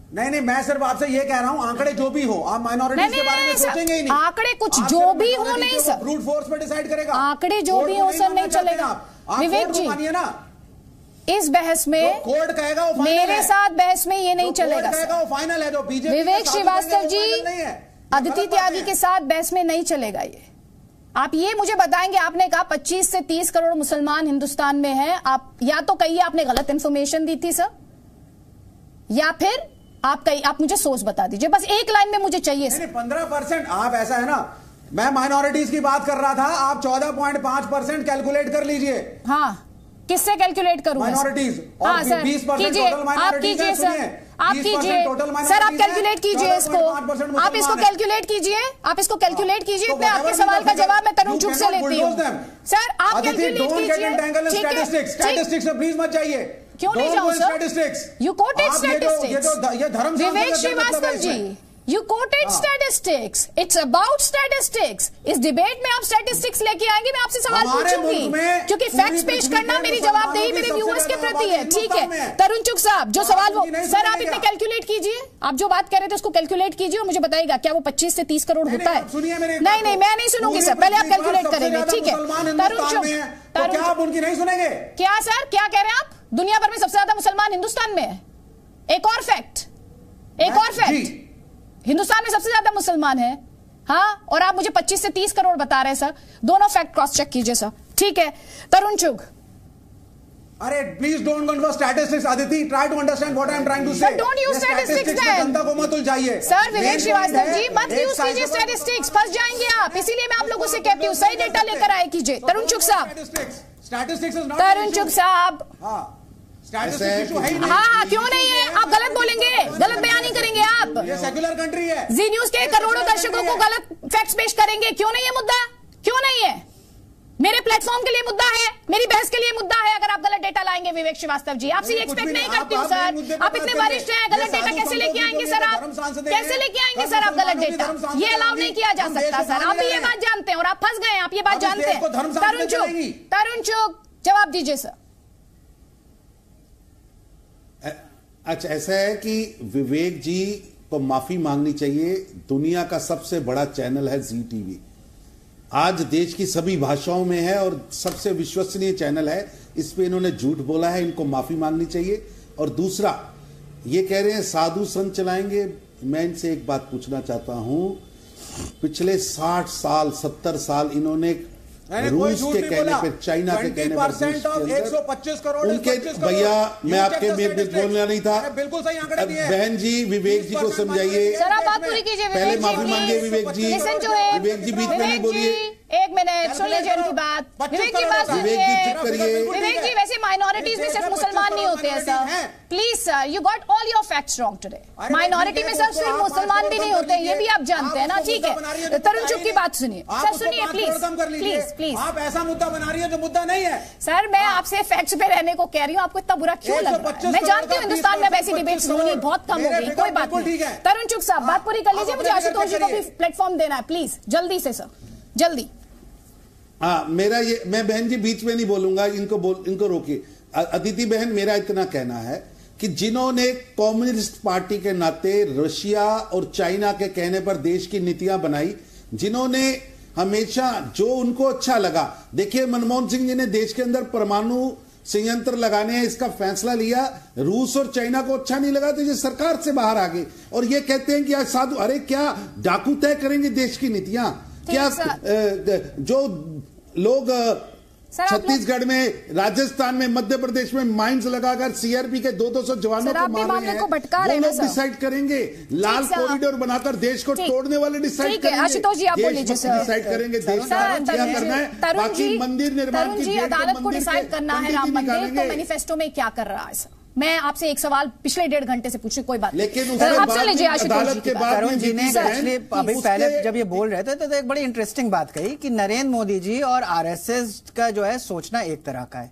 नहीं, मैं सिर्फ आपसे ये कह रहा हूं, आंकड़े जो भी हो, आप माइनॉरिटीज के बारे में सोचेंगे ही नहीं। आंकड़े कुछ जो भी हो नहीं सर, ब्रूट फोर्स पे डिसाइड करेगा। आंकड़े जो भी हो सर नहीं चलेगा। विवेक जी मानिए ना, इस बहस में कोर्ट कहेगा वो मेरे साथ बहस में ये नहीं चलेगा सर। वो फाइनल है। जो बीजेपी विवेक श्रीवास्तव जी अदिति त्यागी के साथ बहस में नहीं चलेगा ये। आप ये मुझे बताएंगे, आपने कहा 25 से 30 करोड़ मुसलमान हिंदुस्तान में हैं। आप या तो कहिए आपने गलत इंफॉर्मेशन दी थी सर, या फिर आप मुझे सोर्स बता दीजिए, बस एक लाइन में मुझे चाहिए सर। 15%। आप ऐसा है ना, मैं माइनॉरिटीज की बात कर रहा था, आप 14.5% कैलकुलेट कर लीजिए। हाँ, किससे कैलकुलेट करूं? माइनॉरिटीज। हाँ सर, कीजिए, आप कीजिए सर, आप कीजिए सर, आप कैलकुलेट कीजिए इसको, आप इसको कैलकुलेट कीजिए, आप इसको कैलकुलेट कीजिए। मैं आपके सवाल का जवाब मैं तरुण चुग से लेती हूँ सर, आप कैलकुलेट कीजिए। स्टैटिस्टिक्स में प्लीज मत जाइए। क्यों नहीं जाऊं sir? You quoted statistics. Vivek Shrivastava ji, you quoted statistics, it's about statistics. इस डिबेट में आप स्टैटिस्टिक्स लेके आएंगे, मैं आपसे सवाल पूछूंगी, क्योंकि फैक्ट्स पेश करना मेरी जवाबदेही मेरे व्यूअर्स के प्रति है। ठीक है तरुण चुग साहब, जो सवाल वो सर आप इतने कैलकुलेट कीजिए, आप जो बात कर रहे थे उसको कैलकुलेट कीजिए और मुझे बताइएगा क्या वो 25 से 30 करोड़ होता है? नहीं, मैं नहीं सुनूंगी सर, पहले आप कैलकुलेट करेंगे। ठीक है तरुण चुग, आप उनकी नहीं सुनेंगे क्या सर? क्या कह रहे हैं आप? दुनिया भर में सबसे ज्यादा मुसलमान हिंदुस्तान में है। एक और फैक्ट, हिंदुस्तान में सबसे ज्यादा मुसलमान है। हाँ, और आप मुझे 25 से 30 करोड़ बता रहे हैं सर। दोनों फैक्ट क्रॉस चेक कीजिए सर। ठीक है तरुण चुग। अरे please don't go for statistics Aditi, try to understand what I am trying to say. Don't use statistics then. जनता को मत उलझाइए सर। विवेक श्रीवास्तव जी मत यूज कीजिए स्टैटिस्टिक्स, फंस जाएंगे आप। इसीलिए मैं आप लोगों से कहती हूँ सही डेटा लेकर आए कीजिए। तरुण चुग साहब, तरुण चुग साहब, हाँ क्यों नहीं है? आप गलत बोलेंगे, गलत बयानी करेंगे आप। ये सेक्युलर कंट्री है। जी न्यूज के करोड़ों दर्शकों को गलत फैक्ट्स पेश करेंगे, क्यों नहीं है मुद्दा? क्यों नहीं है? मेरे प्लेटफॉर्म के लिए मुद्दा है, मेरी बहस के लिए मुद्दा है। अगर आप गलत डेटा लाएंगे विवेक श्रीवास्तव जी, आपसे ये एक्सपेक्ट नहीं करती हूँ सर। आप इतने वरिष्ठ हैं, गलत डेटा कैसे लेके आएंगे सर? आप कैसे लेके आएंगे सर? आप गलत डेटा ये अलाउ नहीं किया जा सकता सर। आप ये बात जानते हैं और आप फंस गए हैं, आप ये बात जानते हैं। तरुण चुग जवाब दीजिए सर। अच्छा, ऐसा है कि विवेक जी को माफी मांगनी चाहिए। दुनिया का सबसे बड़ा चैनल है जी टीवी, आज देश की सभी भाषाओं में है और सबसे विश्वसनीय चैनल है। इस पे इन्होंने झूठ बोला है, इनको माफी मांगनी चाहिए। और दूसरा, ये कह रहे हैं साधु संत चलाएंगे। मैं इनसे एक बात पूछना चाहता हूं, पिछले 60 साल 70 साल इन्होंने रूस के कहने पर, चाइना के कहने पर 125 करोड़ उनके भैया, मैं आपके में बोलना नहीं था। बिल्कुल सही आंकड़े दिए। बहन जी विवेक जी को समझाइए, बात पूरी कीजिए। पहले माफी मांगिए विवेक जी। विवेक जी बीच में नहीं बोलिए। एक मिनट सुन लीजिए उनकी बात। विवेक की बात सुनिए। विवेक जी वैसे माइनॉरिटीज में सिर्फ मुसलमान नहीं होते हैं sir. Please sir, you got all your facts wrong today. Minority में सर सिर्फ मुसलमान भी नहीं होते, ये भी आप जानते हैं ना। ठीक है तरुण चुग की बात सुनिए सर, सुनिए प्लीज प्लीज। आप ऐसा मुद्दा बना रही है जो मुद्दा नहीं है सर। मैं आपसे फैक्ट्स पे रहने को कह रही हूँ, आपको इतना बुरा क्यों लग रहा है? मैं जानती हूँ हिंदुस्तान में वैसी डिबेट्स होनी बहुत कम हो गई, कोई बात नहीं। तरुण चुग साहब बात पूरी कर लीजिए, मुझे आशुतोष जी को भी प्लेटफॉर्म देना है प्लीज, जल्दी से सर, जल्दी। हाँ, मेरा ये, मैं बहन जी बीच में नहीं बोलूंगा, इनको रोकिए। अदिति बहन, मेरा इतना कहना है कि जिन्होंने कम्युनिस्ट पार्टी के नाते रशिया और चाइना के कहने पर देश की नीतियां बनाई, जिन्होंने हमेशा जो उनको अच्छा लगा, देखिए मनमोहन सिंह जी ने देश के अंदर परमाणु संयंत्र लगाने हैं, इसका फैसला लिया। रूस और चाइना को अच्छा नहीं लगा तो ये सरकार से बाहर आ गए और ये कहते हैं कि आज साधु, अरे क्या डाकू तय करेंगे देश की नीतियां? क्या जो लोग छत्तीसगढ़ में, राजस्थान में, मध्य प्रदेश में माइंस लगाकर सीआरपी के 200 जवानों को मार रहे हैं, वो लोग डिसाइड करेंगे। लाल कॉरिडोर बनाकर देश को तोड़ने वाले डिसाइड करेंगे। आशुतोष जी आप बोलिए सर। डिसाइड करेंगे देश का क्या करना है, बाकी मंदिर निर्माण की अदालत को डिसाइड करना है राम मंदिर, तो मैनिफेस्टो में क्या कर रहा है सर? मैं आपसे एक सवाल पिछले 1.5 घंटे से पूछूं, कोई बात लेकिन आपसे लीजिए आशुतोष जी। तरुण जी ने एक्चुअली अभी पहले जब ये बोल रहे थे तो एक बड़ी इंटरेस्टिंग बात कही कि नरेंद्र मोदी जी और आरएसएस का जो है सोचना एक तरह का है।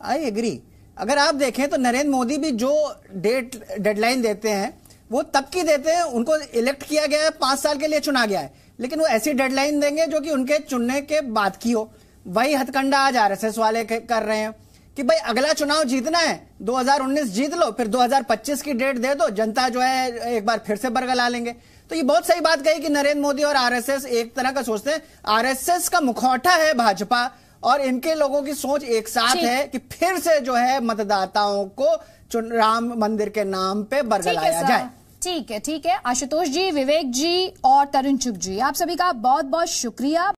I agree. अगर आप देखें तो नरेंद्र मोदी भी जो डेडलाइन देते हैं वो तब की देते हैं, उनको इलेक्ट किया गया है, 5 साल के लिए चुना गया है, लेकिन वो ऐसी डेडलाइन देंगे जो कि उनके चुनने के बाद की हो। वही हथकंडा आज आरएसएस वाले कर रहे हैं कि भाई अगला चुनाव जीतना है, 2019 जीत लो, फिर 2025 की डेट दे दो, जनता जो है एक बार फिर से बरगला लेंगे। तो ये बहुत सही बात कही कि नरेंद्र मोदी और आरएसएस एक तरह का सोचते हैं। आरएसएस का मुखौटा है भाजपा और इनके लोगों की सोच एक साथ है कि फिर से जो है मतदाताओं को राम मंदिर के नाम पे बरगलाया जाए। ठीक है, ठीक है। आशुतोष जी, विवेक जी और तरुण चुग जी, आप सभी का बहुत बहुत शुक्रिया।